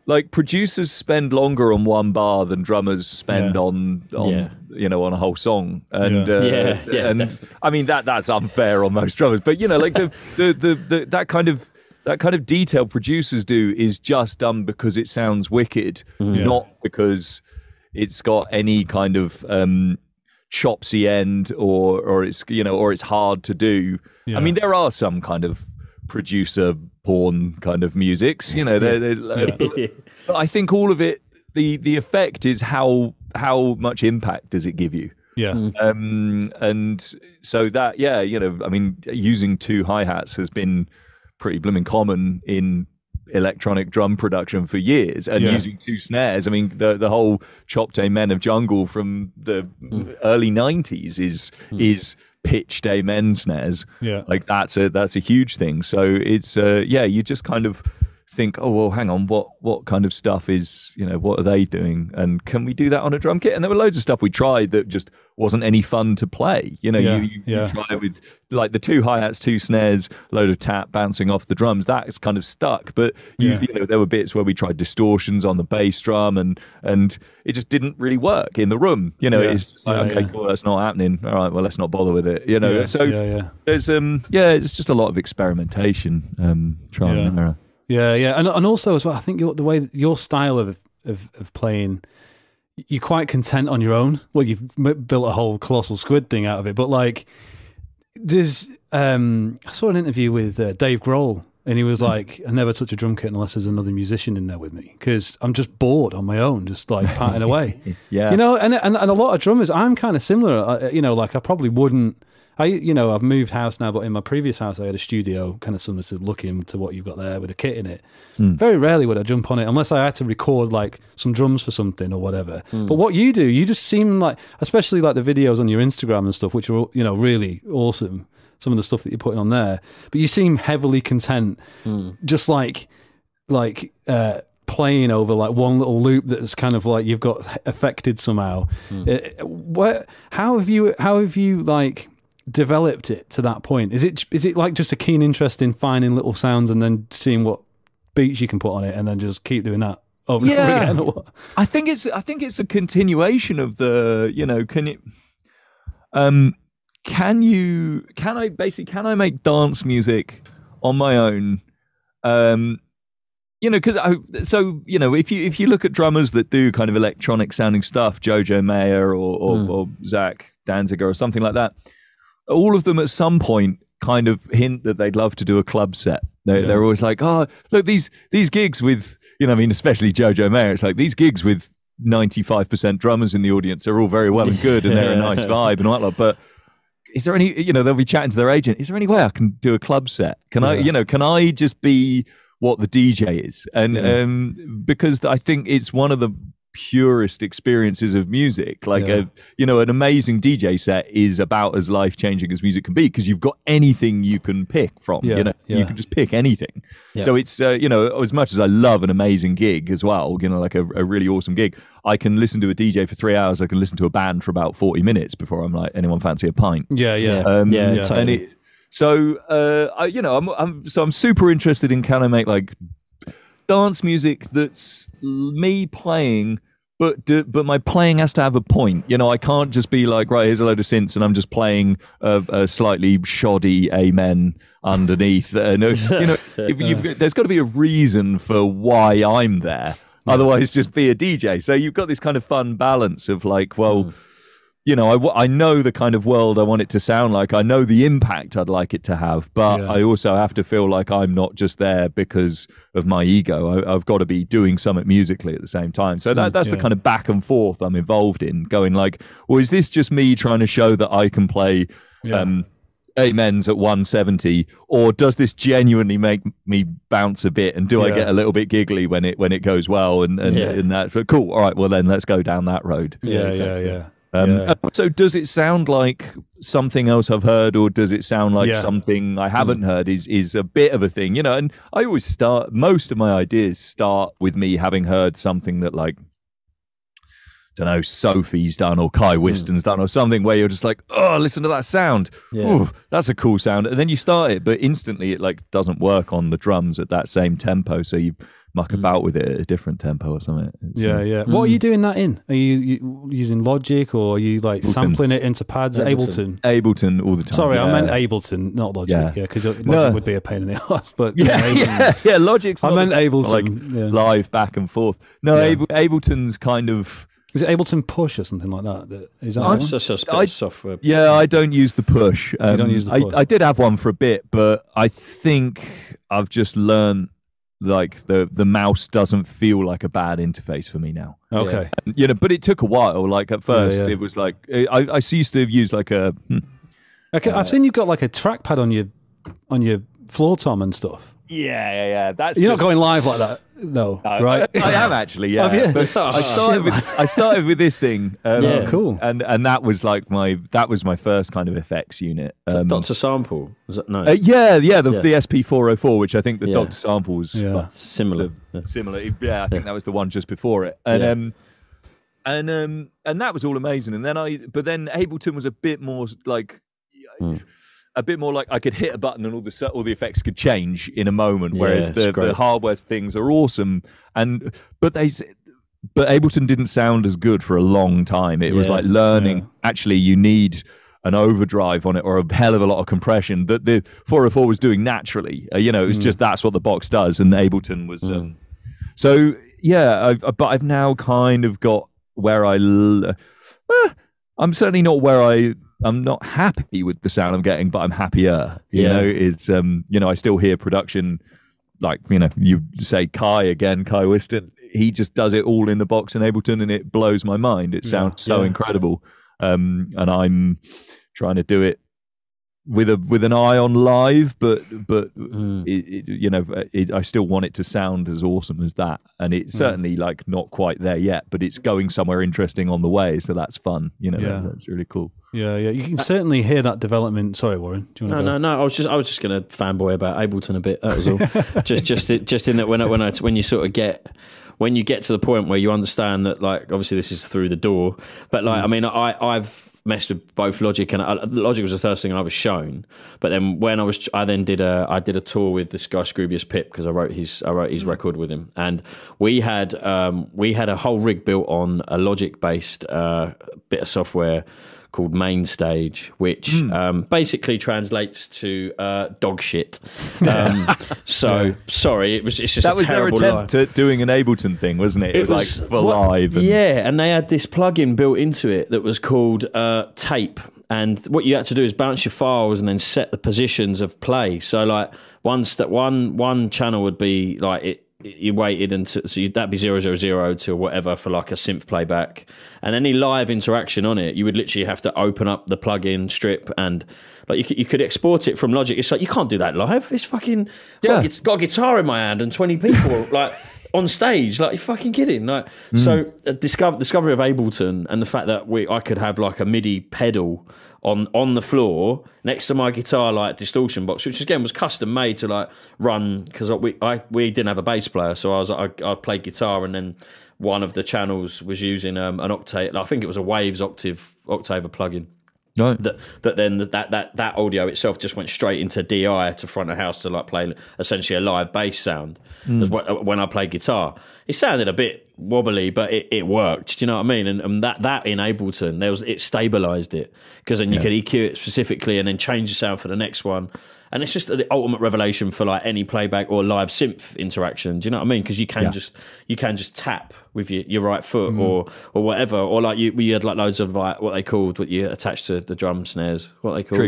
like producers spend longer on one bar than drummers spend on a whole song. And and I mean that's unfair on most drummers, but like the that kind of detail producers do is just done because it sounds wicked, not because it's got any kind of chopsy end or it's hard to do. I mean, there are some kind of producer porn kind of musics, but I think all of it, the effect is how much impact does it give you. And so that I mean, using two hi-hats has been pretty blooming common in electronic drum production for years, and using two snares. I mean, the whole Chopped Amen of Jungle from the early 90s is pitched amen snares. Like that's a huge thing. So it's you just kind of think, oh well, hang on, what kind of stuff is, what are they doing, and can we do that on a drum kit? And there were loads of stuff we tried that just wasn't any fun to play. You try it with like the two hi-hats, two snares, load of tap bouncing off the drums. That's kind of stuck. But there were bits where we tried distortions on the bass drum, and it just didn't really work in the room. It's just like, okay, cool, that's not happening. All right, well, let's not bother with it. There's it's just a lot of experimentation, trial and error. And also as well, I think the way your style of playing, you're quite content on your own. Well, you've built a whole Colossal Squid thing out of it, but like, there's I saw an interview with Dave Grohl, and he was like, I never touch a drum kit unless there's another musician in there with me, because I'm just bored on my own, just like patting away. And a lot of drummers, I'm kind of similar. Like I probably wouldn't. I've moved house now, but in my previous house, I had a studio, kind of similar to looking to what you've got there with a kit in it. Very rarely would I jump on it unless I had to record like some drums for something or whatever. But what you do, you just seem like, especially like the videos on your Instagram and stuff, which are, really awesome, some of the stuff that you're putting on there, but you seem heavily content, just like playing over like one little loop that's kind of like you've got affected somehow. How have you like developed it to that point? Is it like just a keen interest in finding little sounds and then seeing what beats you can put on it and then just keep doing that over and over again? Or what? I think it's a continuation of the, can I make dance music on my own? Because if you look at drummers that do kind of electronic sounding stuff, Jojo Mayer or Zach Danziger or something like that, all of them at some point kind of hint that they'd love to do a club set. They're always like, oh, look, these gigs with, you know, I mean, especially Jojo Mayer, it's like these gigs with 95% drummers in the audience are all very well and good, and they're a nice vibe and whatnot, but is there any, you know, they'll be chatting to their agent, is there any way I can do a club set? Can I, you know, can I just be what the DJ is? And because I think it's one of the purest experiences of music, like you know, an amazing DJ set is about as life-changing as music can be, because you've got anything you can pick from. You know, you can just pick anything. So it's you know, as much as I love an amazing gig as well, you know, like a really awesome gig, I can listen to a DJ for 3 hours, I can listen to a band for about 40 minutes before I'm like, anyone fancy a pint? Totally. So you know, I'm super interested in, can I make like dance music that's me playing, but my playing has to have a point. You know, I can't just be like, right, here's a load of synths and I'm just playing a slightly shoddy amen underneath. You know, there's got to be a reason for why I'm there. Otherwise, just be a DJ. So you've got this kind of fun balance of like, well, you know, I know the kind of world I want it to sound like. I know the impact I'd like it to have, but I also have to feel like I'm not just there because of my ego. I've got to be doing something musically at the same time. So that's the kind of back and forth I'm involved in, going like, well, is this just me trying to show that I can play amens at 170, or does this genuinely make me bounce a bit, and do I get a little bit giggly when it goes well, and that? So cool. All right, well then let's go down that road. So does it sound like something else I've heard, or does it sound like something I haven't heard is a bit of a thing, you know? And I always most of my ideas start with me having heard something that, like, don't know, Sophie's done or Kai Whiston's done or something, where you're just like, oh, listen to that sound. Ooh, that's a cool sound. And then you start it, but instantly it like doesn't work on the drums at that same tempo. So you muck about with it at a different tempo or something. What are you doing that in? Are you using Logic, or are you like sampling it into pads? Ableton? Ableton all the time. Sorry, I meant Ableton, not Logic. Because Logic would be a pain in the ass. But Logic's I meant Ableton. Like live back and forth. No, Ableton's kind of... Is it Ableton Push or something like that? Is that it's just a bit of software. Yeah, I don't use the Push. You don't use the Push? I did have one for a bit, but I think I've just learned like the mouse doesn't feel like a bad interface for me now. Okay. You know, but it took a while. Like at first it was like, I used to use like a... Okay, I've seen you've got like a trackpad on your floor tom and stuff. Yeah. That's You're not going live like that, no, right? I am actually, yeah. But I started with this thing. Cool. And that was like my first kind of effects unit. Dr. Sample, was that no? The SP404, which I think the Dr. Sample was similar. Similar. Yeah, I think that was the one just before it. And that was all amazing. And then but then Ableton was a bit more like. A bit more like I could hit a button and all the effects could change in a moment, whereas the hardware things are awesome. But Ableton didn't sound as good for a long time. It was like learning. Actually, you need an overdrive on it or a hell of a lot of compression that the 404 was doing naturally. You know, it was just that's what the box does, and Ableton was. So yeah, but I've now kind of got where I'm certainly not where I'm not happy with the sound I'm getting, but I'm happier. You know, it's you know, I still hear production like, you know, you say Kai Whiston, he just does it all in the box in Ableton, and it blows my mind. It sounds so incredible. And I'm trying to do it with an eye on live, but you know, I still want it to sound as awesome as that, and it's certainly like not quite there yet, but it's going somewhere interesting on the way, so that's fun. You know, that's really cool. Yeah. You can certainly hear that development. Sorry, Warren. Do you want to No. I was just going to fanboy about Ableton a bit. That was all. just in that when you sort of when you get to the point where you understand that, like, obviously this is Through the DAW, but like, I mean, I've messed with both Logic and Logic was the first thing I was shown. But then when I did a tour with this guy Scroobius Pip, because I wrote his record with him, and we had a whole rig built on a Logic based bit of software called Mainstage, which basically translates to dog shit. Sorry, it's just that was their attempt at doing an Ableton thing, wasn't it? It was like for live. And they had this plugin built into it that was called Tape, and what you had to do is bounce your files and then set the positions of play. So like one channel would be like you waited until that'd be 000 to whatever for like a synth playback, and any live interaction on it, you would literally have to open up the plugin strip and like you could export it from Logic. It's like you can't do that live. It's fucking got a guitar in my hand and 20 people like on stage. Like, you're fucking kidding. Like, so discovery of Ableton and the fact that I could have like a MIDI pedal on the floor next to my guitar like distortion box, which again was custom made to like run, because we didn't have a bass player, so I played guitar, and then one of the channels was using an Octave. I think it was a Waves Octaver plugin. Right. That then that audio itself just went straight into DI to front of house to like play essentially a live bass sound. When I played guitar, it sounded a bit wobbly, but it worked. Do you know what I mean? And that in Ableton, it stabilized it, because then you could EQ it specifically and then change the sound for the next one. And it's just the ultimate revelation for like any playback or live synth interaction. Do you know what I mean? Because you can just tap with your right foot or whatever, or like we had like loads of like what they called, what you attach to the drum snares, what they called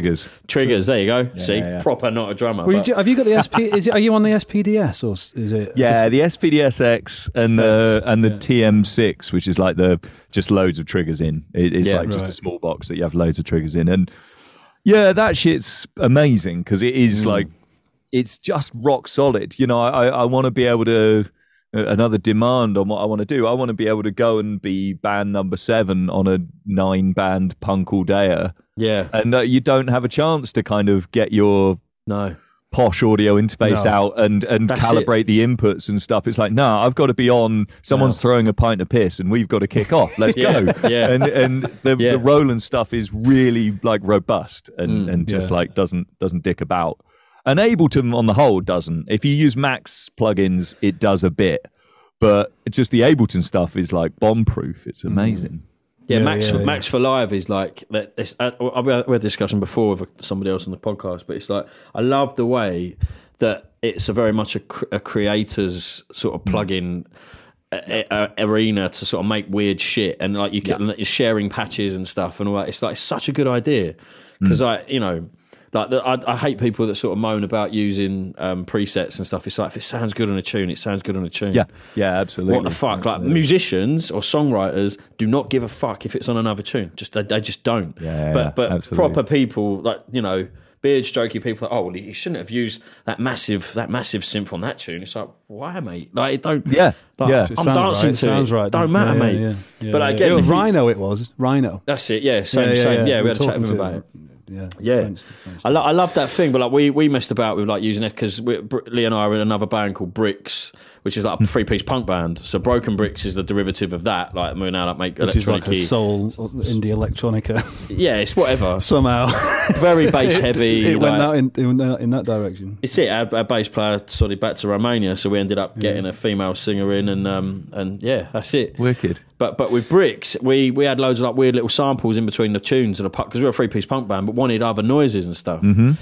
triggers. There you go. See, proper, not a drummer. Well, have you got the SP? Are you on the SPDS or is it? Yeah, the SPDS-X and the TM6, which is like just loads of triggers in. It's like just a small box that you have loads of triggers in, and yeah, that shit's amazing, because it is like, it's just rock solid. You know, I want to be able to, another demand on what I want to do, I want to be able to go and be band number 7 on a 9-band punk all dayer. Yeah. And you don't have a chance to kind of get your posh audio interface out and calibrate the inputs and stuff. It's like, I've got to be on, someone's throwing a pint of piss and we've got to kick off. Let's go. Yeah. And the Roland stuff is really like robust and just like doesn't dick about. And Ableton on the whole doesn't. If you use Max plugins, it does a bit, but just the Ableton stuff is like bomb-proof. It's amazing. Yeah, Max for Live is like that. We had a discussion before with somebody else on the podcast, but it's like, I love the way that it's a very much a creator's sort of plug-in arena to sort of make weird shit, and like you're sharing patches and stuff and all that. It's like such a good idea, because I hate people that sort of moan about using presets and stuff. It's like, if it sounds good on a tune, it sounds good on a tune. Yeah, absolutely. What the fuck? Absolutely. Like, musicians or songwriters do not give a fuck if it's on another tune. They just don't. But absolutely. Proper people, like, you know, beard strokey people, like, you shouldn't have used that massive synth on that tune. It's like, why, mate? Like, it don't. Yeah. Like, I'm dancing to it. Sounds right. Don't matter, mate. But again, it was Rhino. That's it. Yeah. Same. Yeah, we had a chat with him about it. French. I love that thing, but like we messed about with like using it, because Lee and I are in another band called Bricks, which is like a 3-piece punk band. So Broken Bricks is the derivative of that. Like, we now like make which is like a soul indie electronica. Yeah, it's whatever. Somehow very bass heavy. It went in that direction. It's it. Our bass player sorted back to Romania, so we ended up getting a female singer in, and that's it. Wicked. But with Bricks, we had loads of like weird little samples in between the tunes of the punk, because we were a 3-piece punk band, but wanted other noises and stuff. And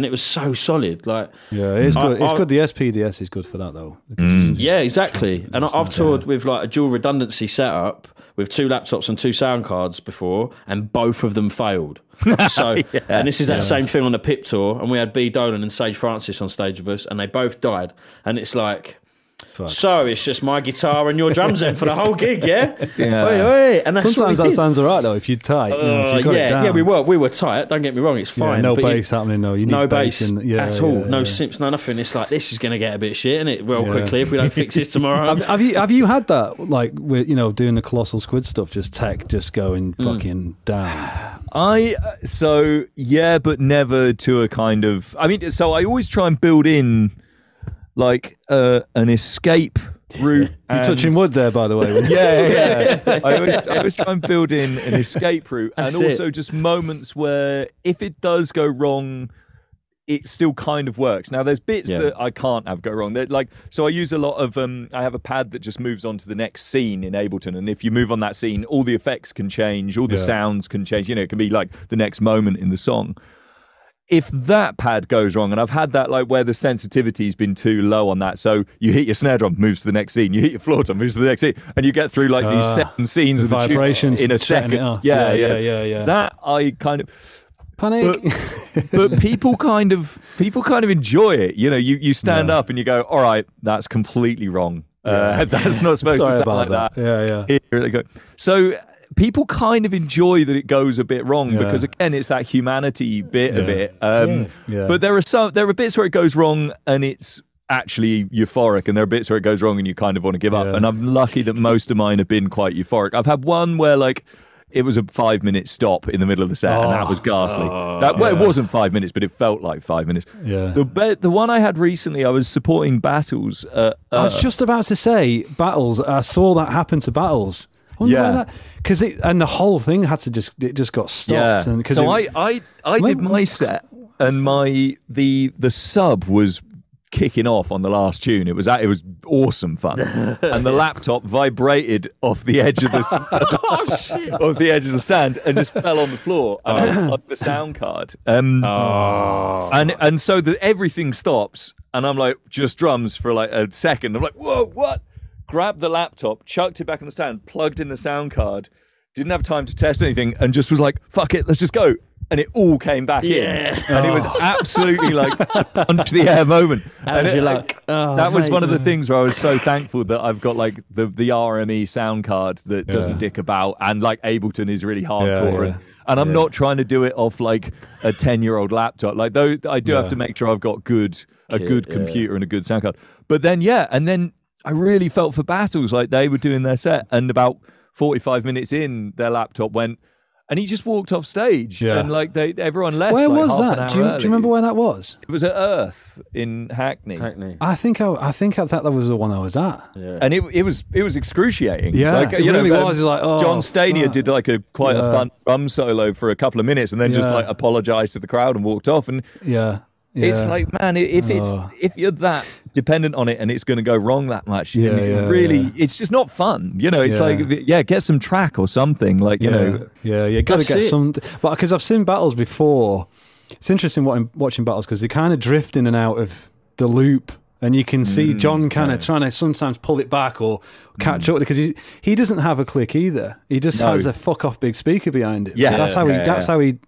it was so solid. Like, yeah, it's good. It's good. The SPDS is good for that though. Yeah, exactly. And I've toured with like a dual redundancy setup with 2 laptops and 2 sound cards before, and both of them failed. So, and this is that same thing on the Pip tour, and we had B. Dolan and Sage Francis on stage with us, and they both died. And it's like, so it's just my guitar and your drums then for the whole gig, yeah? Oi. And that's sometimes that sounds all right though, if you're tight. If you got it down. Yeah, we were tight. Don't get me wrong, it's fine. No bass happening. No, you need no bass at all. No synths, simps, no nothing. It's like, this is going to get a bit shit, isn't it? Real quickly, if we don't fix this tomorrow. Have you had that, like, with, doing the Colossal Squid stuff, just going fucking down? But never to a kind of. I mean, so I always try and build in like an escape route. You're touching wood there, by the way. Yeah. I always try and build in an escape route, and also just moments where if it does go wrong, it still kind of works. Now, there's bits that I can't have go wrong. So I use a lot of. I have a pad that just moves on to the next scene in Ableton, and if you move on that scene, all the effects can change, all the sounds can change. It can be like the next moment in the song. if that pad goes wrong, and I've had that like where the sensitivity's been too low on that, so you hit your snare drum, moves to the next scene, you hit your floor drum, moves to the next scene, and you get through like these 7 scenes of the vibrations in a second. Yeah. That I kind of panic. but people kind of enjoy it. You know, you stand up and you go, all right, that's completely wrong. That's not supposed to sound like that. Yeah. Here they go. So people kind of enjoy that it goes a bit wrong because again, it's that humanity bit of it. But there are bits where it goes wrong and it's actually euphoric, and there are bits where it goes wrong and you kind of want to give up. And I'm lucky that most of mine have been quite euphoric. I've had one where like it was a 5-minute stop in the middle of the set, and that was ghastly. It wasn't 5 minutes, but it felt like 5 minutes. Yeah. The one I had recently, I was supporting Battles. I was just about to say Battles. I saw that happen to Battles. Because and the whole thing had to just got stopped. Yeah. And so I did my set, and the sub was kicking off on the last tune. It was awesome fun, and the laptop vibrated off the edge of the off the edge of the stand and just fell on the floor and I plugged the sound card. And so everything stops, and I'm like, just drums for like a second. I'm like, whoa, what? Grabbed the laptop, chucked it back on the stand, plugged in the sound card, didn't have time to test anything, and just was like, fuck it, let's just go. And it all came back in. And it was absolutely like punch the air moment. How's your luck? That was one of the things where I was so thankful that I've got like the RME sound card that doesn't dick about, and like Ableton is really hardcore. And I'm not trying to do it off like a 10-year-old laptop. Like though I do have to make sure I've got a good computer and a good sound card. But then and then I really felt for Battles. Like they were doing their set, and about 45 minutes in, their laptop went, and he just walked off stage, and like everyone left. Where like, was that? Do you remember where that was? It was at Earth in Hackney. I think that was the one I was at. Yeah. And it was excruciating. Yeah, like, it really was. Like, John Stania did like quite a fun drum solo for a couple of minutes, and then just like apologized to the crowd and walked off. And it's like, man, if you're that dependent on it and it's going to go wrong that much, it's just not fun. You know, it's like, get some track or something. Like, you know, got to get some. But because I've seen Battles before, it's interesting watching Battles because they kind of drift in and out of the loop. And you can see John kind of trying to sometimes pull it back or catch up because he doesn't have a click either. He just has a fuck off big speaker behind it. That's how he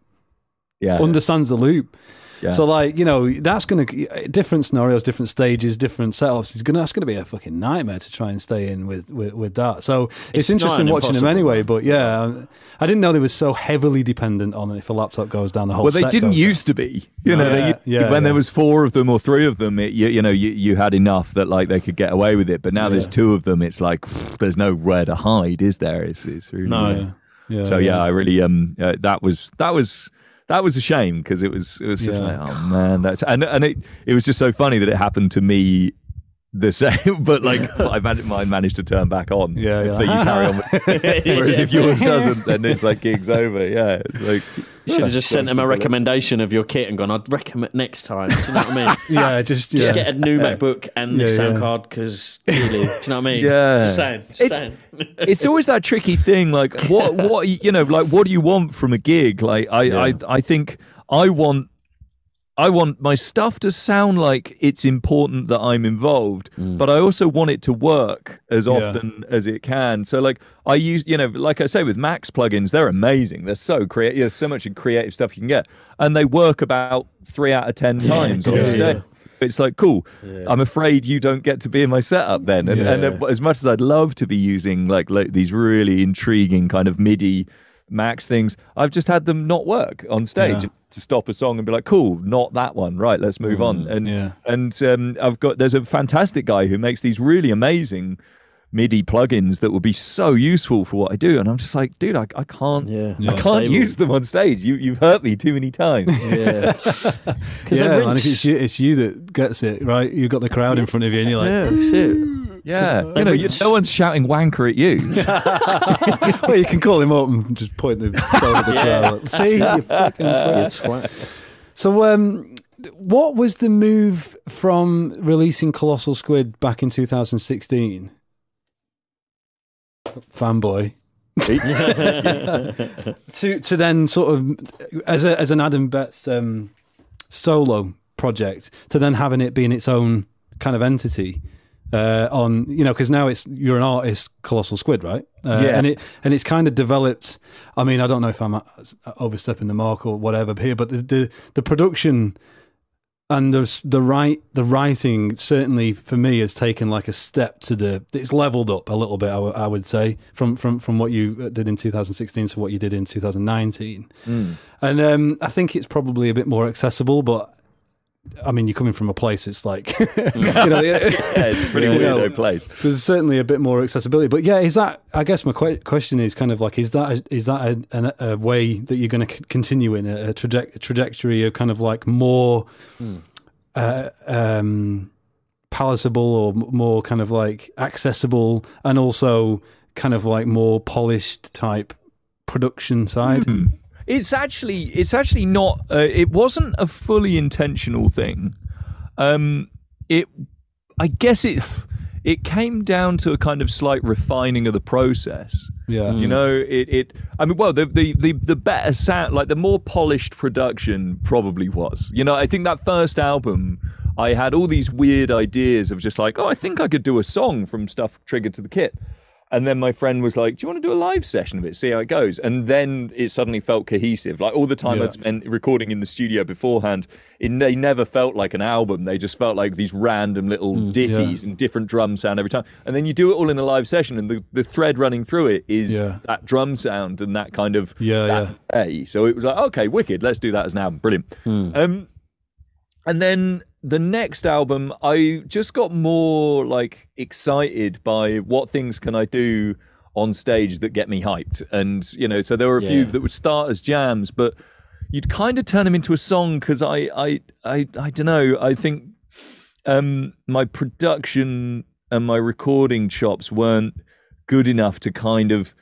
understands the loop. Yeah. So, like, you know, that's going to different scenarios, different stages, different setups. That's going to be a fucking nightmare to try and stay in with that. So it's interesting watching them anyway. But I didn't know they were so heavily dependent on it. If a laptop goes down, the whole. Well, they didn't used to be. You know, when there was 4 of them or 3 of them, you had enough that like they could get away with it. But now there's 2 of them. It's like there's nowhere to hide, is there? It's really I really that was a shame because it was just like, oh man, and it was just so funny that it happened to me the same, but like I managed to turn back on. So you carry on with it. Whereas if yours doesn't, then it's like gig's over. It's like you should have just sent them a recommendation of your kit and gone, I'd recommend next time. Do you know what I mean? Just get a new MacBook and this sound card because really, do you know what I mean? Just saying. It's always that tricky thing, like what you know, like what do you want from a gig? Like I think I want my stuff to sound like it's important that I'm involved, but I also want it to work as often as it can. So like I use, you know, like I say with Max plugins, they're amazing. They're so creative. There's so much creative stuff you can get, and they work about 3 out of 10 times on stage. It's like, cool. I'm afraid you don't get to be in my setup then. And as much as I'd love to be using like these really intriguing kind of MIDI Max things, I've just had them not work on stage to stop a song and be like, cool, not that one, right, let's move on. And there's a fantastic guy who makes these really amazing MIDI plugins that will be so useful for what I do, and I'm just like, dude, I can't use them on stage. You've hurt me too many times. And if it's you that gets it right, you've got the crowd in front of you and you're like, shit. You know, no one's shouting wanker at you. Well, you can call him up and just point the phone at the crowd. See, you fucking twat. So, what was the move from releasing Colossal Squid back in 2016? Fanboy. to then sort of as an Adam Betts solo project to then having it being its own kind of entity. On, you know, because now you're an artist, Colossal Squid, right? And it's kind of developed. I mean, I don't know if I'm overstepping the mark or whatever here, but the production and the writing certainly for me has taken like a step to it's leveled up a little bit. I would say from what you did in 2016 to what you did in 2019, and I think it's probably a bit more accessible, but. I mean, you're coming from a place, it's like, you know, it's a pretty weirdo place. There's certainly a bit more accessibility. But yeah, is that, I guess my question is kind of like, is that a way that you're going to continue in a trajectory of kind of like more palatable or more kind of like accessible and also kind of like more polished type production side? It's actually not. It wasn't a fully intentional thing. I guess it came down to a kind of slight refining of the process. Yeah, you know, I mean, well, the better sound, like the more polished production, probably was. You know, I think that first album, I had all these weird ideas of just like, oh, I think I could do a song from stuff triggered to the kit. And then my friend was like, do you want to do a live session of it, see how it goes? And then it suddenly felt cohesive. Like all the time I'd spent recording in the studio beforehand, they never felt like an album. They just felt like these random little ditties and different drum sound every time. And then you do it all in a live session and the thread running through it is that drum sound and that kind of way. So it was like, okay, wicked, let's do that as an album. Brilliant. And then the next album, I just got more like excited by what things can I do on stage that get me hyped. And, you know, so there were a few that would start as jams, but you'd kind of turn them into a song because I don't know, I think my production and my recording chops weren't good enough to kind of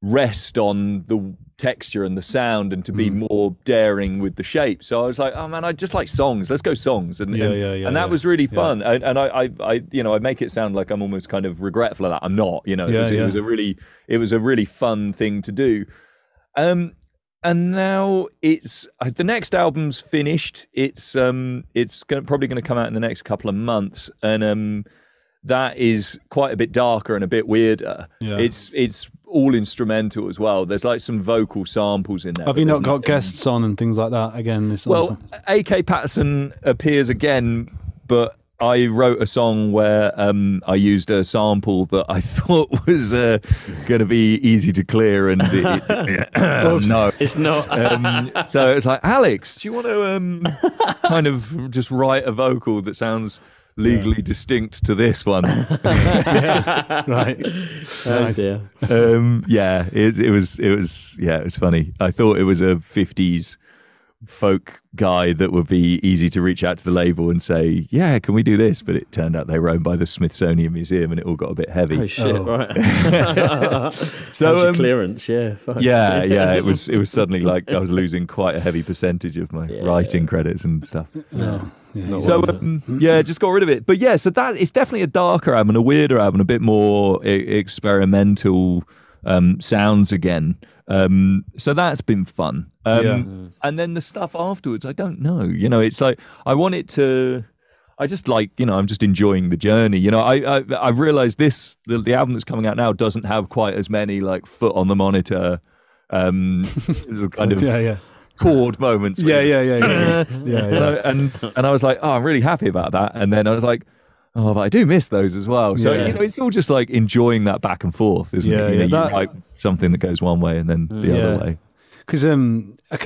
rest on the texture and the sound and to be more daring with the shape. So I was like, oh man, I just like songs. Let's go songs. And that was really fun. Yeah. And I you know, I make it sound like I'm almost kind of regretful of that. I'm not, you know, it was a really fun thing to do. And now it's the next album's finished. It's probably going to come out in the next couple of months. And that is quite a bit darker and a bit weirder. Yeah. It's all instrumental as well. There's like some vocal samples in there. Have you not got guests on and things like that again? Well, A.K. Patterson appears again, but I wrote a song where I used a sample that I thought was going to be easy to clear, and no, it's not. So it's like, Alex, do you want to kind of just write a vocal that sounds legally distinct to this one? Right. Nice. Dear. It was funny. I thought it was a 50s folk guy that would be easy to reach out to the label and say, yeah, can we do this? But it turned out they were owned by the Smithsonian Museum and it all got a bit heavy. Oh shit! Right. So clearance, it was suddenly like I was losing quite a heavy percentage of my writing credits and stuff. Just got rid of it. But yeah, so that it's definitely a darker album, a weirder album, a bit more experimental sounds again. So that's been fun. And then the stuff afterwards, I don't know. You know, it's like I just like, you know, I'm just enjoying the journey. You know, I've realized the album that's coming out now doesn't have quite as many like foot on the monitor kind of chord moments. And I was like, oh, I'm really happy about that. And then I was like, oh, but I do miss those as well. So, you know, it's all just like enjoying that back and forth, isn't it? You know, you like something that goes one way and then the other way. Because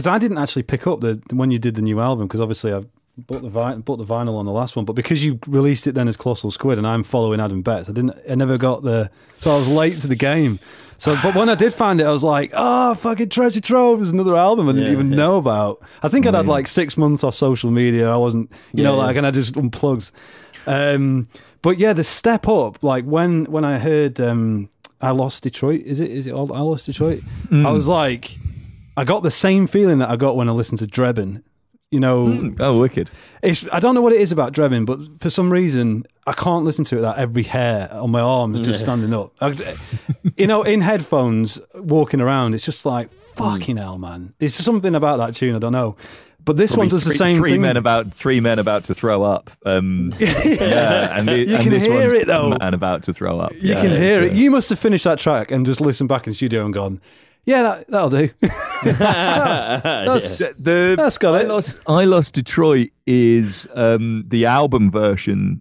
I didn't actually pick up when you did the new album, because obviously I bought the vinyl on the last one, but because you released it then as Colossal Squid and I'm following Adam Betts, I never got so I was late to the game. So, but when I did find it, I was like, oh, fucking treasure trove, there's another album I didn't even know about. I think I'd had like 6 months off social media. I wasn't, and I just unplugged. But yeah, the step up, like when I heard I Lost Detroit, is it all I Lost Detroit? I was like, I got the same feeling that I got when I listened to Drebin. You know, oh, wicked! I don't know what it is about Drebin, but for some reason I can't listen to it without every hair on my arm is just standing up. You know, in headphones, walking around, it's just like fucking hell, man. There's something about that tune, I don't know. But this one does the same three thing. Three men about to throw up. And you can hear it though. Man about to throw up. You can hear it. You must have finished that track and just listened back in the studio and gone, yeah, that'll do. That's got it. I Lost Detroit is the album version.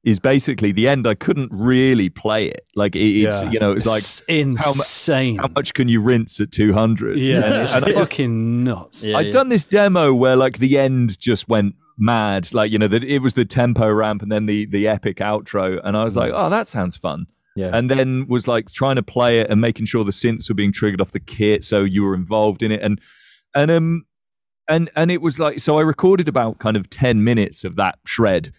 Is basically the end. I couldn't really play it. Like it's it's like insane. How much can you rinse at 200? Yeah, it's fucking nuts. I'd done this demo where like the end just went mad. Like that it was the tempo ramp and then the epic outro, and I was like, oh, that sounds fun. Yeah. And then was like trying to play it and making sure the synths were being triggered off the kit, so you were involved in it, and it was like, so I recorded about kind of 10 minutes of that shred.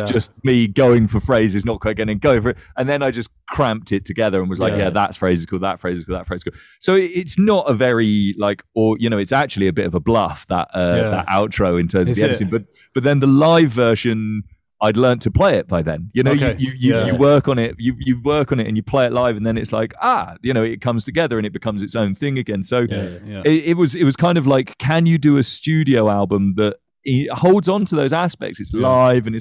Just me going for phrases, not quite going for it. And then I just cramped it together and was like, that's phrase is cool, that phrase is cool, that phrase is cool. So it's not a very it's actually a bit of a bluff, that outro in terms of the editing. But then the live version, I'd learned to play it by then. You work on it, you work on it and you play it live, and then it's like, it comes together and it becomes its own thing again. So it was kind of like, can you do a studio album that it holds on to those aspects? It's live and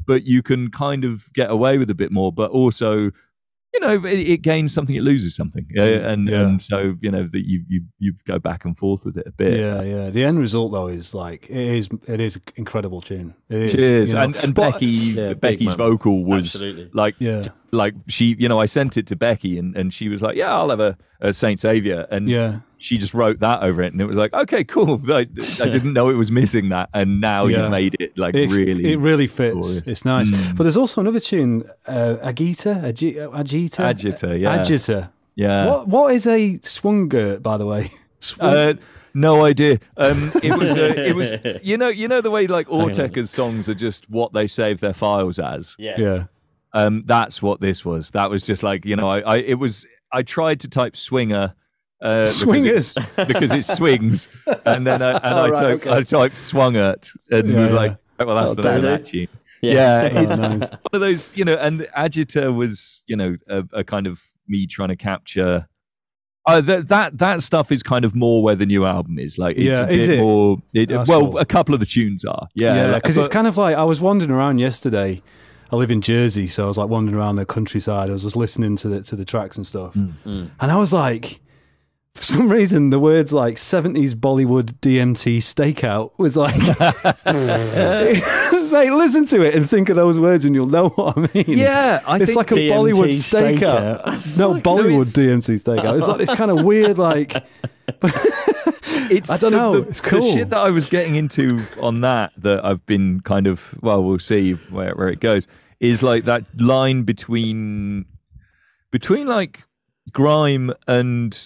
but you can kind of get away with a bit more, but also it gains something, it loses something, and so that you go back and forth with it a bit. The end result though is like it is an incredible tune. It is. And Becky's vocal was absolutely. like she, I sent it to Becky and she was like, yeah, I'll have a Saint Savior, and she just wrote that over it, and it was like, okay, cool. I didn't know it was missing that, and now you made it really. It really fits. Glorious. It's nice. But there's also another tune, Agita. Yeah. What is a swungirt, by the way? No idea. It was the way like Autechre's songs are just what they save their files as. Yeah. That's what this was. That was just like, I tried to type swinger. Swingers, because it swings, and then I typed swungert and was like, well, that's the name of that tune. It's nice. One of those, and Agita was, a kind of me trying to capture. That stuff is kind of more where the new album is. Like, it's a bit more. Cool. A couple of the tunes are, because it's kind of like, I was wandering around yesterday. I live in Jersey, so I was like wandering around the countryside. I was just listening to the tracks and stuff, and I was like, for some reason, the words like 70s Bollywood DMT stakeout was like, mate, listen to it and think of those words and you'll know what I mean. Yeah, it's like a DMT Bollywood stakeout. No, Bollywood DMT stakeout. It's like this kind of weird, like, I don't know. It's cool. The shit that I was getting into on that I've been kind of, well, we'll see where it goes, is like that line between like grime and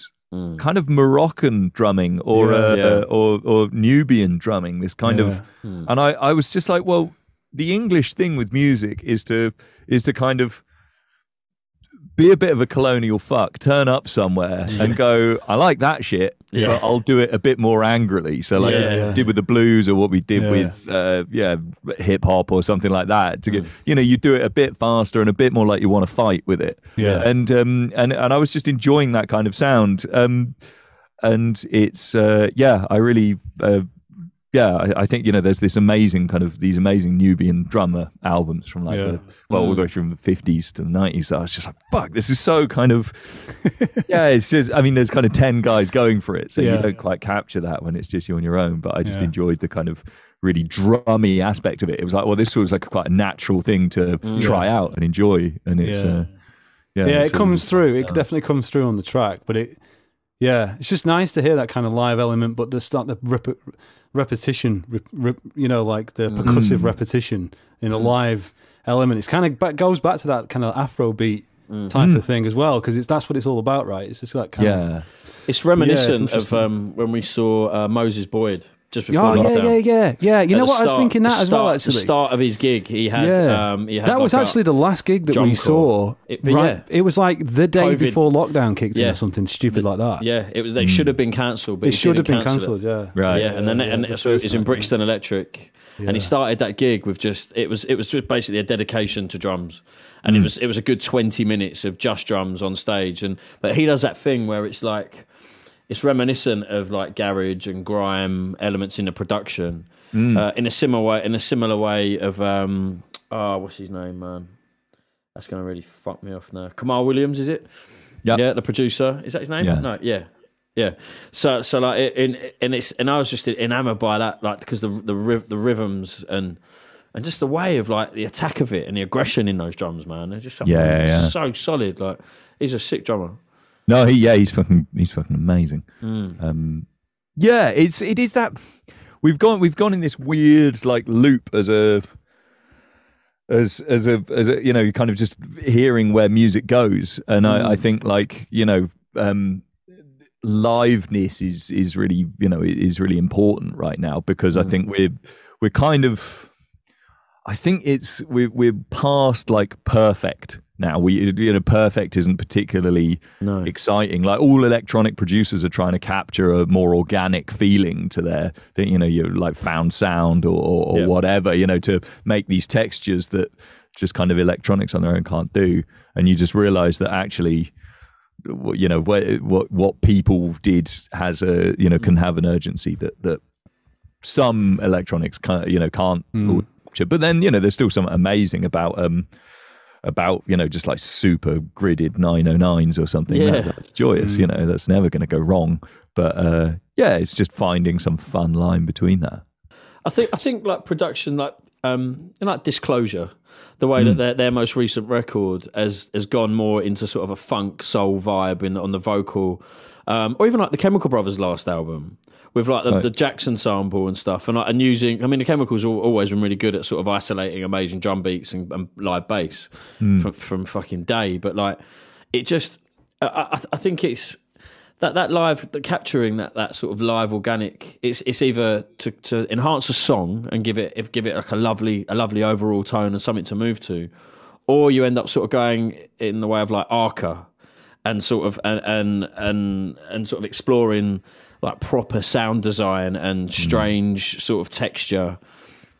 kind of Moroccan drumming or Nubian drumming, this kind of, and I was just like, well, the English thing with music is to kind of be a bit of a colonial fuck, turn up somewhere and go, I like that shit, but I'll do it a bit more angrily. So like we did with the blues, or what we did with hip hop or something like that. To get, you do it a bit faster and a bit more like you want to fight with it. And I was just enjoying that kind of sound. And it's I really. I think there's this amazing these amazing Nubian drummer albums from like all the way from the 50s to the 90s. So I was just like, fuck, this is so kind of it's just, I mean, there's kind of 10 guys going for it, so you don't quite capture that when it's just you on your own. But I just enjoyed the kind of really drummy aspect of it. It was like, well, this was like quite a natural thing to try out and enjoy, and it's it comes through. It definitely comes through on the track, but it's just nice to hear that kind of live element, but to start the repetition, like the percussive repetition in a live element. It's kind of goes back to that kind of Afrobeat type of thing as well, because that's what it's all about, right? It's just that kind of. It's reminiscent of when we saw Moses Boyd just before lockdown. Yeah. You know what? I was thinking that as well. Actually, the start of his gig, he had that was actually the last gig that we saw. It was like the day before lockdown kicked in, or something stupid like that. Yeah, it was. They should have been cancelled, but it should have been cancelled. Yeah, right. Yeah, and then so it was in Brixton Electric, and he started that gig with it was just basically a dedication to drums, and it was a good 20 minutes of just drums on stage, but he does that thing where it's like, it's reminiscent of like garage and grime elements in the production, in a similar way of what's his name, man? That's gonna really fuck me off now. Kamal Williams, is it? Yeah, the producer. Is that his name? Yeah. No, yeah. So like and I was just enamored by that, like because the rhythms and just the way of like the attack of it and the aggression in those drums, man. They're just so solid. Like he's a sick drummer. No, he's fucking amazing. Yeah, it is that we've gone in this weird like loop as a you know, kind of just hearing where music goes, and I think like, you know, liveness is really, you know, is really important right now, because I think we're kind of, I think we're past like perfect now. You know, perfect isn't particularly exciting. Like all electronic producers are trying to capture a more organic feeling to their, you know, your like found sound or whatever, you know, to make these textures that just kind of electronics on their own can't do. And you just realize that actually, you know, what people did has a, you know, can have an urgency that some electronics can't, you know, can't. But then, you know, there's still something amazing about you know, just like super gridded 909s or something. Yeah. That's joyous, you know, that's never going to go wrong. But yeah, it's just finding some fun line between that. I think like production, like like Disclosure, the way that their most recent record has gone more into sort of a funk soul vibe on the vocal, or even like the Chemical Brothers' last album, with like the Jackson sample and stuff, and using, I mean, the Chemicals always been really good at sort of isolating amazing drum beats and live bass from fucking day, but like it just, I think it's that live, capturing that sort of live organic. It's either to enhance a song and give it like a lovely overall tone and something to move to, or you end up sort of going in the way of like Arca and sort of and sort of exploring like proper sound design and strange sort of texture.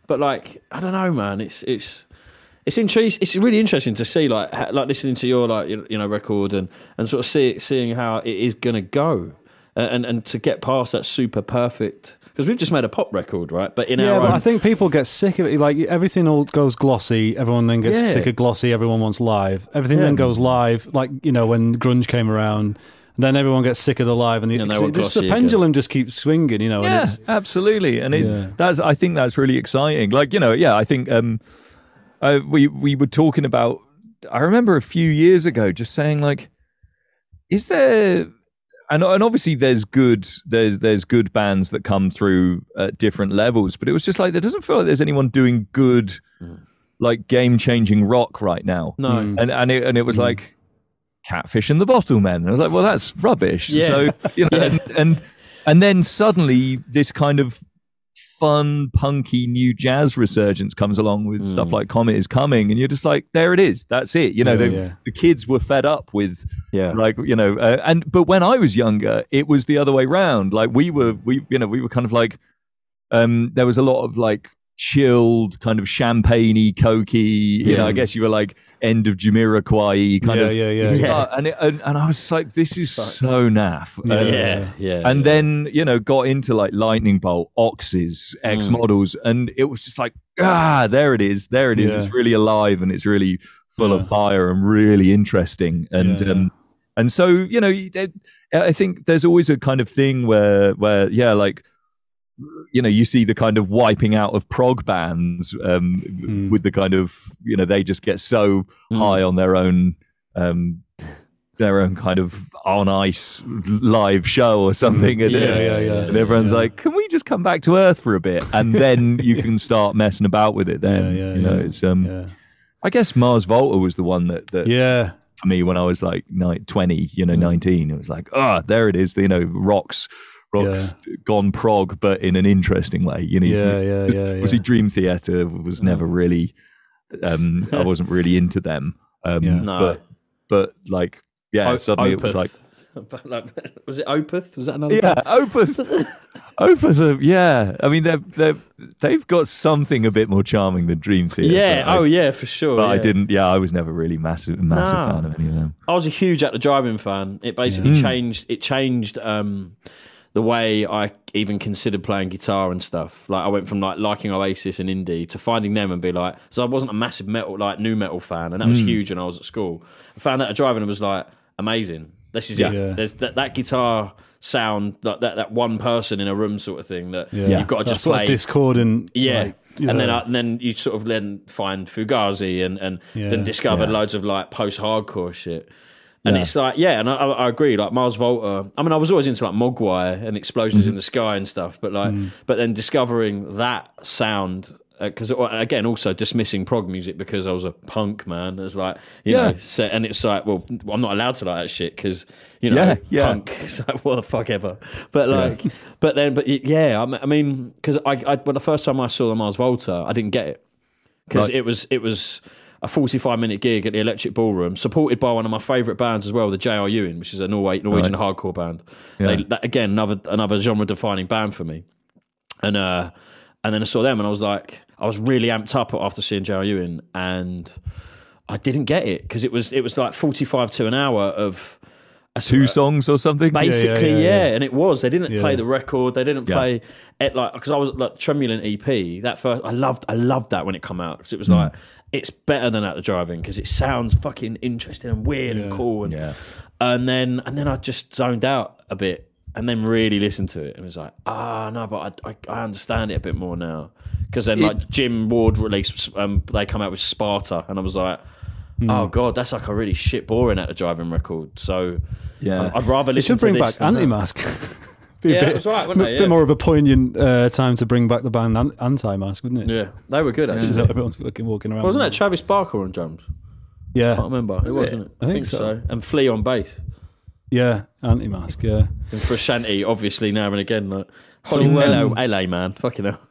But like, I don't know, man, it's really interesting to see like listening to your like, you know, record and sort of seeing how it is gonna go, and to get past that super perfect, because we've just made a pop record, right? But I think people get sick of it. Like everything all goes glossy. Everyone then gets sick of glossy. Everyone wants live. Everything then goes live. Like, you know, when grunge came around, then everyone gets sick of the live, and the pendulum just keeps swinging. You know. Yeah, and absolutely. And I think that's really exciting. Like, you know, I think we were talking about. I remember a few years ago just saying like, is there? And obviously there's good bands that come through at different levels, but it was just like, there doesn't feel like there's anyone doing good, like game-changing rock right now. No. And it was like Catfish and the Bottlemen. And I was like, well, that's rubbish. Yeah. So, you know, and then suddenly this kind of fun, punky new jazz resurgence comes along with stuff like Comet is Coming, and you're just like, there it is, that's it. You know, the kids were fed up with, like, you know, but when I was younger, it was the other way round. Like we were kind of like, there was a lot of like chilled, kind of champagne-y, cokey, you know, I guess you were like end of Jamiroquai kind of. And I was like, this is so naff. And then, you know, got into like Lightning Bolt, Oxes, X Models, and it was just like, there it is. It's really alive, and it's really full of fire and really interesting. And so, you know, I think there's always a kind of thing where like, you know, you see the kind of wiping out of prog bands with the kind of, you know, they just get so high on their own kind of on ice live show or something, and everyone's like, can we just come back to earth for a bit, and then you can start messing about with it. Then you know, it's I guess Mars Volta was the one that for me when I was like 20, you know, 19, it was like, there it is, you know, rocks gone prog, but in an interesting way, you know. Obviously Dream Theater was never really I wasn't really into them, but like suddenly Opeth. It was like Like, was it Opeth? Was that another? Yeah, Opeth. Opeth. Yeah, I mean they've got something a bit more charming than Dream Theater. Yeah, for sure. But I didn't. Yeah, I was never really massive fan of any of them. I was a huge At the Drive-In fan. It basically changed. It changed the way I even considered playing guitar and stuff. Like I went from like liking Oasis and indie to finding them and be like, so I wasn't a massive metal, like new metal fan, and that was huge when I was at school. I found At the Drive-In and was like, amazing. This is it. Yeah. There's that guitar sound, like that one person in a room sort of thing that you've got to just play. Discordant. And then you sort of then find Fugazi and then discovered loads of like post-hardcore shit. And it's like, and I agree, like Mars Volta. I mean, I was always into like Mogwai and Explosions in the Sky and stuff, but like, but then discovering that sound, because again, also dismissing prog music because I was a punk man. It's like, you know, and it's like, well, I'm not allowed to like that shit because, you know, punk. It's like, what the fuck ever. But like, I mean, because well, the first time I saw the Mars Volta, I didn't get it because it was a 45-minute gig at the Electric Ballroom, supported by one of my favourite bands as well, the J.R. Ewing, which is a Norwegian hardcore band. Yeah. That, again, another genre-defining band for me. And then I saw them, and I was like, I was really amped up after seeing J.R. Ewing, and I didn't get it because it was like 45 to an hour of two songs or something. Basically, and it was. They didn't play the record. They didn't play it like because I was like Tremulant EP. That first, I loved that when it came out because it was like it's better than At the Drive-In because it sounds fucking interesting and weird and cool and then I just zoned out a bit and then really listened to it and was like, no, but I understand it a bit more now because then like Jim Ward released, they come out with Sparta and I was like, oh god, that's like a really shit boring At the Drive-In record. So I'd rather listen to this. They should bring back Anti-Mask. That's right, wouldn't it? A bit more of a poignant time to bring back the band Anti-Mask, wouldn't it? Yeah, they were good actually. Everyone's walking around. Wasn't it Travis Barker on drums? Yeah, I can't remember. It wasn't. I think so. And Flea on bass. Yeah, Anti-Mask. Yeah, and Frusciante, obviously now and again. Like, hello, LA man, fucking hell.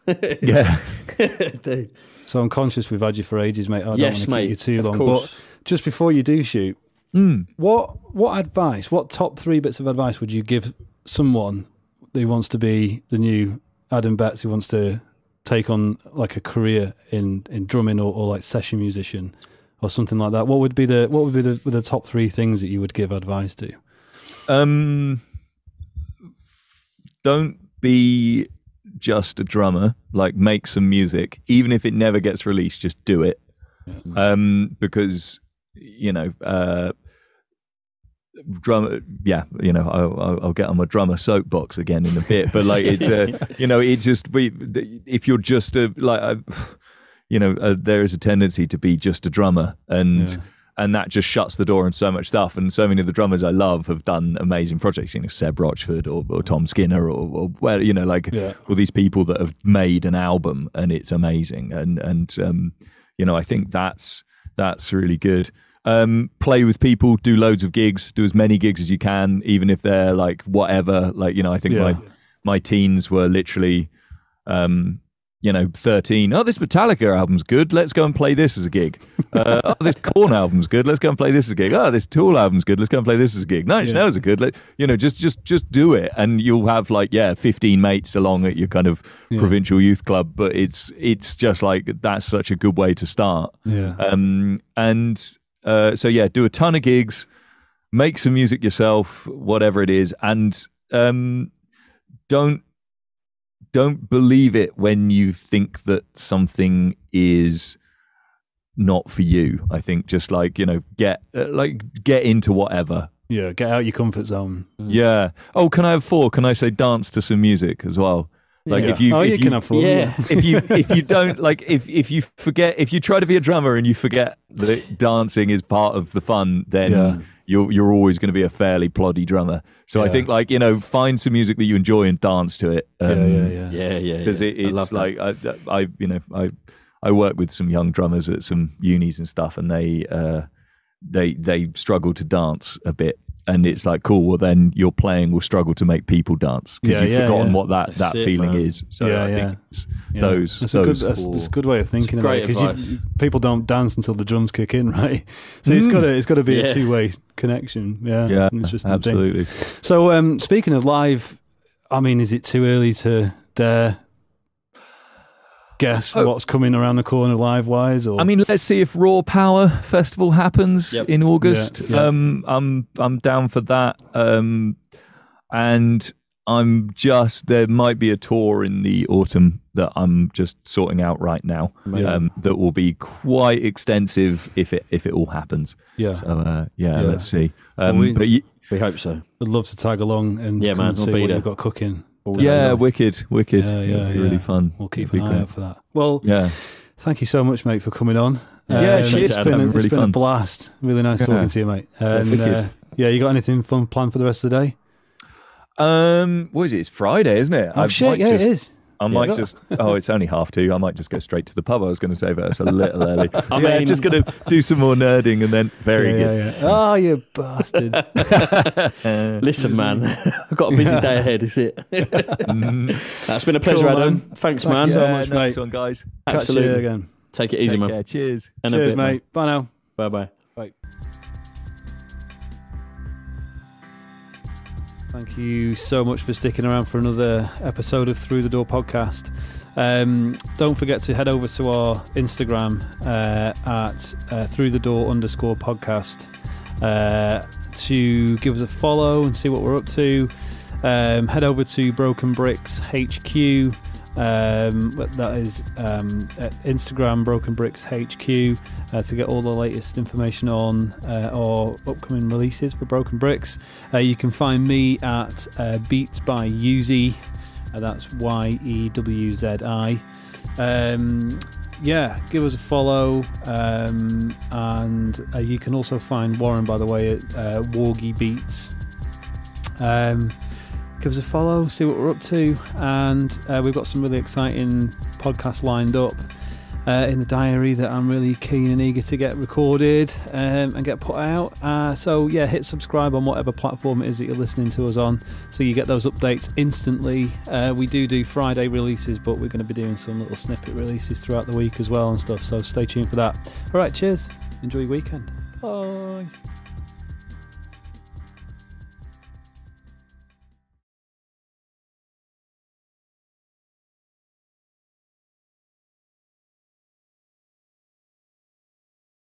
Yeah. Dude. So I'm conscious we've had you for ages, mate. I don't want to keep you too long. Course. But just before you do shoot, what advice, what top 3 bits of advice would you give someone who wants to be the new Adam Betts, who wants to take on like a career in drumming or like session musician or something like that? What would be the top 3 things that you would give advice to? Don't be just a drummer. Like, make some music, even if it never gets released. Just do it, because you know, drummer. Yeah, you know, I'll get on my drummer soapbox again in a bit. But like, it's you know, it just if you're just a you know, there is a tendency to be just a drummer and that just shuts the door on so much stuff. And so many of the drummers I love have done amazing projects, you know, Seb Rochford or Tom Skinner or well, you know, like all these people that have made an album and it's amazing. And you know, I think that's really good. Play with people, do loads of gigs, do as many gigs as you can, even if they're like whatever. Like, you know, I think my teens were literally, you know, 13. Oh, this Metallica album's good. Let's go and play this as a gig. Oh, this Korn album's good. Let's go and play this as a gig. Oh, this Tool album's good. Let's go and play this as a gig. Nine Inch Nails are good. You know, just do it, and you'll have like 15 mates along at your kind of provincial youth club. But it's just like that's such a good way to start. Yeah. So yeah, do a ton of gigs, make some music yourself, whatever it is, and don't believe it when you think that something is not for you. I think just like, you know, get into whatever. Yeah, get out your comfort zone. Yeah. Oh, can I have 4? Can I say dance to some music as well? Like if you can have 4. Yeah. if you don't like if you forget, if you try to be a drummer and you forget that dancing is part of the fun, then you're always going to be a fairly ploddy drummer. So I think, like, you know, find some music that you enjoy and dance to it. Because it's like I you know, I work with some young drummers at some unis and stuff, and they struggle to dance a bit. and it's like, cool, well then your playing will struggle to make people dance because you've forgotten what that feeling is. So I think it's that's a good way of thinking about it, because people don't dance until the drums kick in, right? So it's got to be a two-way connection. Yeah, interesting absolutely thing. So speaking of live, I mean, is it too early to dare guess what's coming around the corner live wise? Or I mean, let's see if Raw Power Festival happens in August. I'm down for that, and there might be a tour in the autumn that I'm just sorting out right now, that will be quite extensive if it all happens. So let's see. We hope so. I'd love to tag along and come and see what you've got cooking. Wicked. Really fun. We'll keep an eye out for that. Well, thank you so much, mate, for coming on. Cheers. It's been a blast. Really nice talking to you, mate. And you got anything fun planned for the rest of the day? What is it? It's Friday, isn't it? Oh shit! It is. I might just. Oh, it's only 2:30. I might just go straight to the pub. I was going to say, but it's a little early. I mean, just going to do some more nerding and then very good. Oh, you bastard! Listen, man, I've got a busy day ahead. Is it? That's been a pleasure, Adam. Thanks, man. Thank you so much, mate. Nice one, guys. Absolutely. Catch you again. Take it easy, man. Care. Cheers. Cheers, mate. Bye now. Bye. Thank you so much for sticking around for another episode of Thru The DAW podcast. Don't forget to head over to our Instagram at throughthedaw_podcast to give us a follow and see what we're up to. Head over to Broken Bricks HQ. That is Instagram Broken Bricks HQ to get all the latest information on our upcoming releases for Broken Bricks. You can find me at Beats by Yuzi, that's YEWZI. Give us a follow, and you can also find Warren, by the way, at Wargy Beats. Give us a follow, see what we're up to, and we've got some really exciting podcasts lined up in the diary that I'm really keen and eager to get recorded and get put out. Hit subscribe on whatever platform it is that you're listening to us on, so you get those updates instantly. We do Friday releases, but we're going to be doing some little snippet releases throughout the week as well and stuff, so stay tuned for that. All right, cheers. Enjoy your weekend. Bye.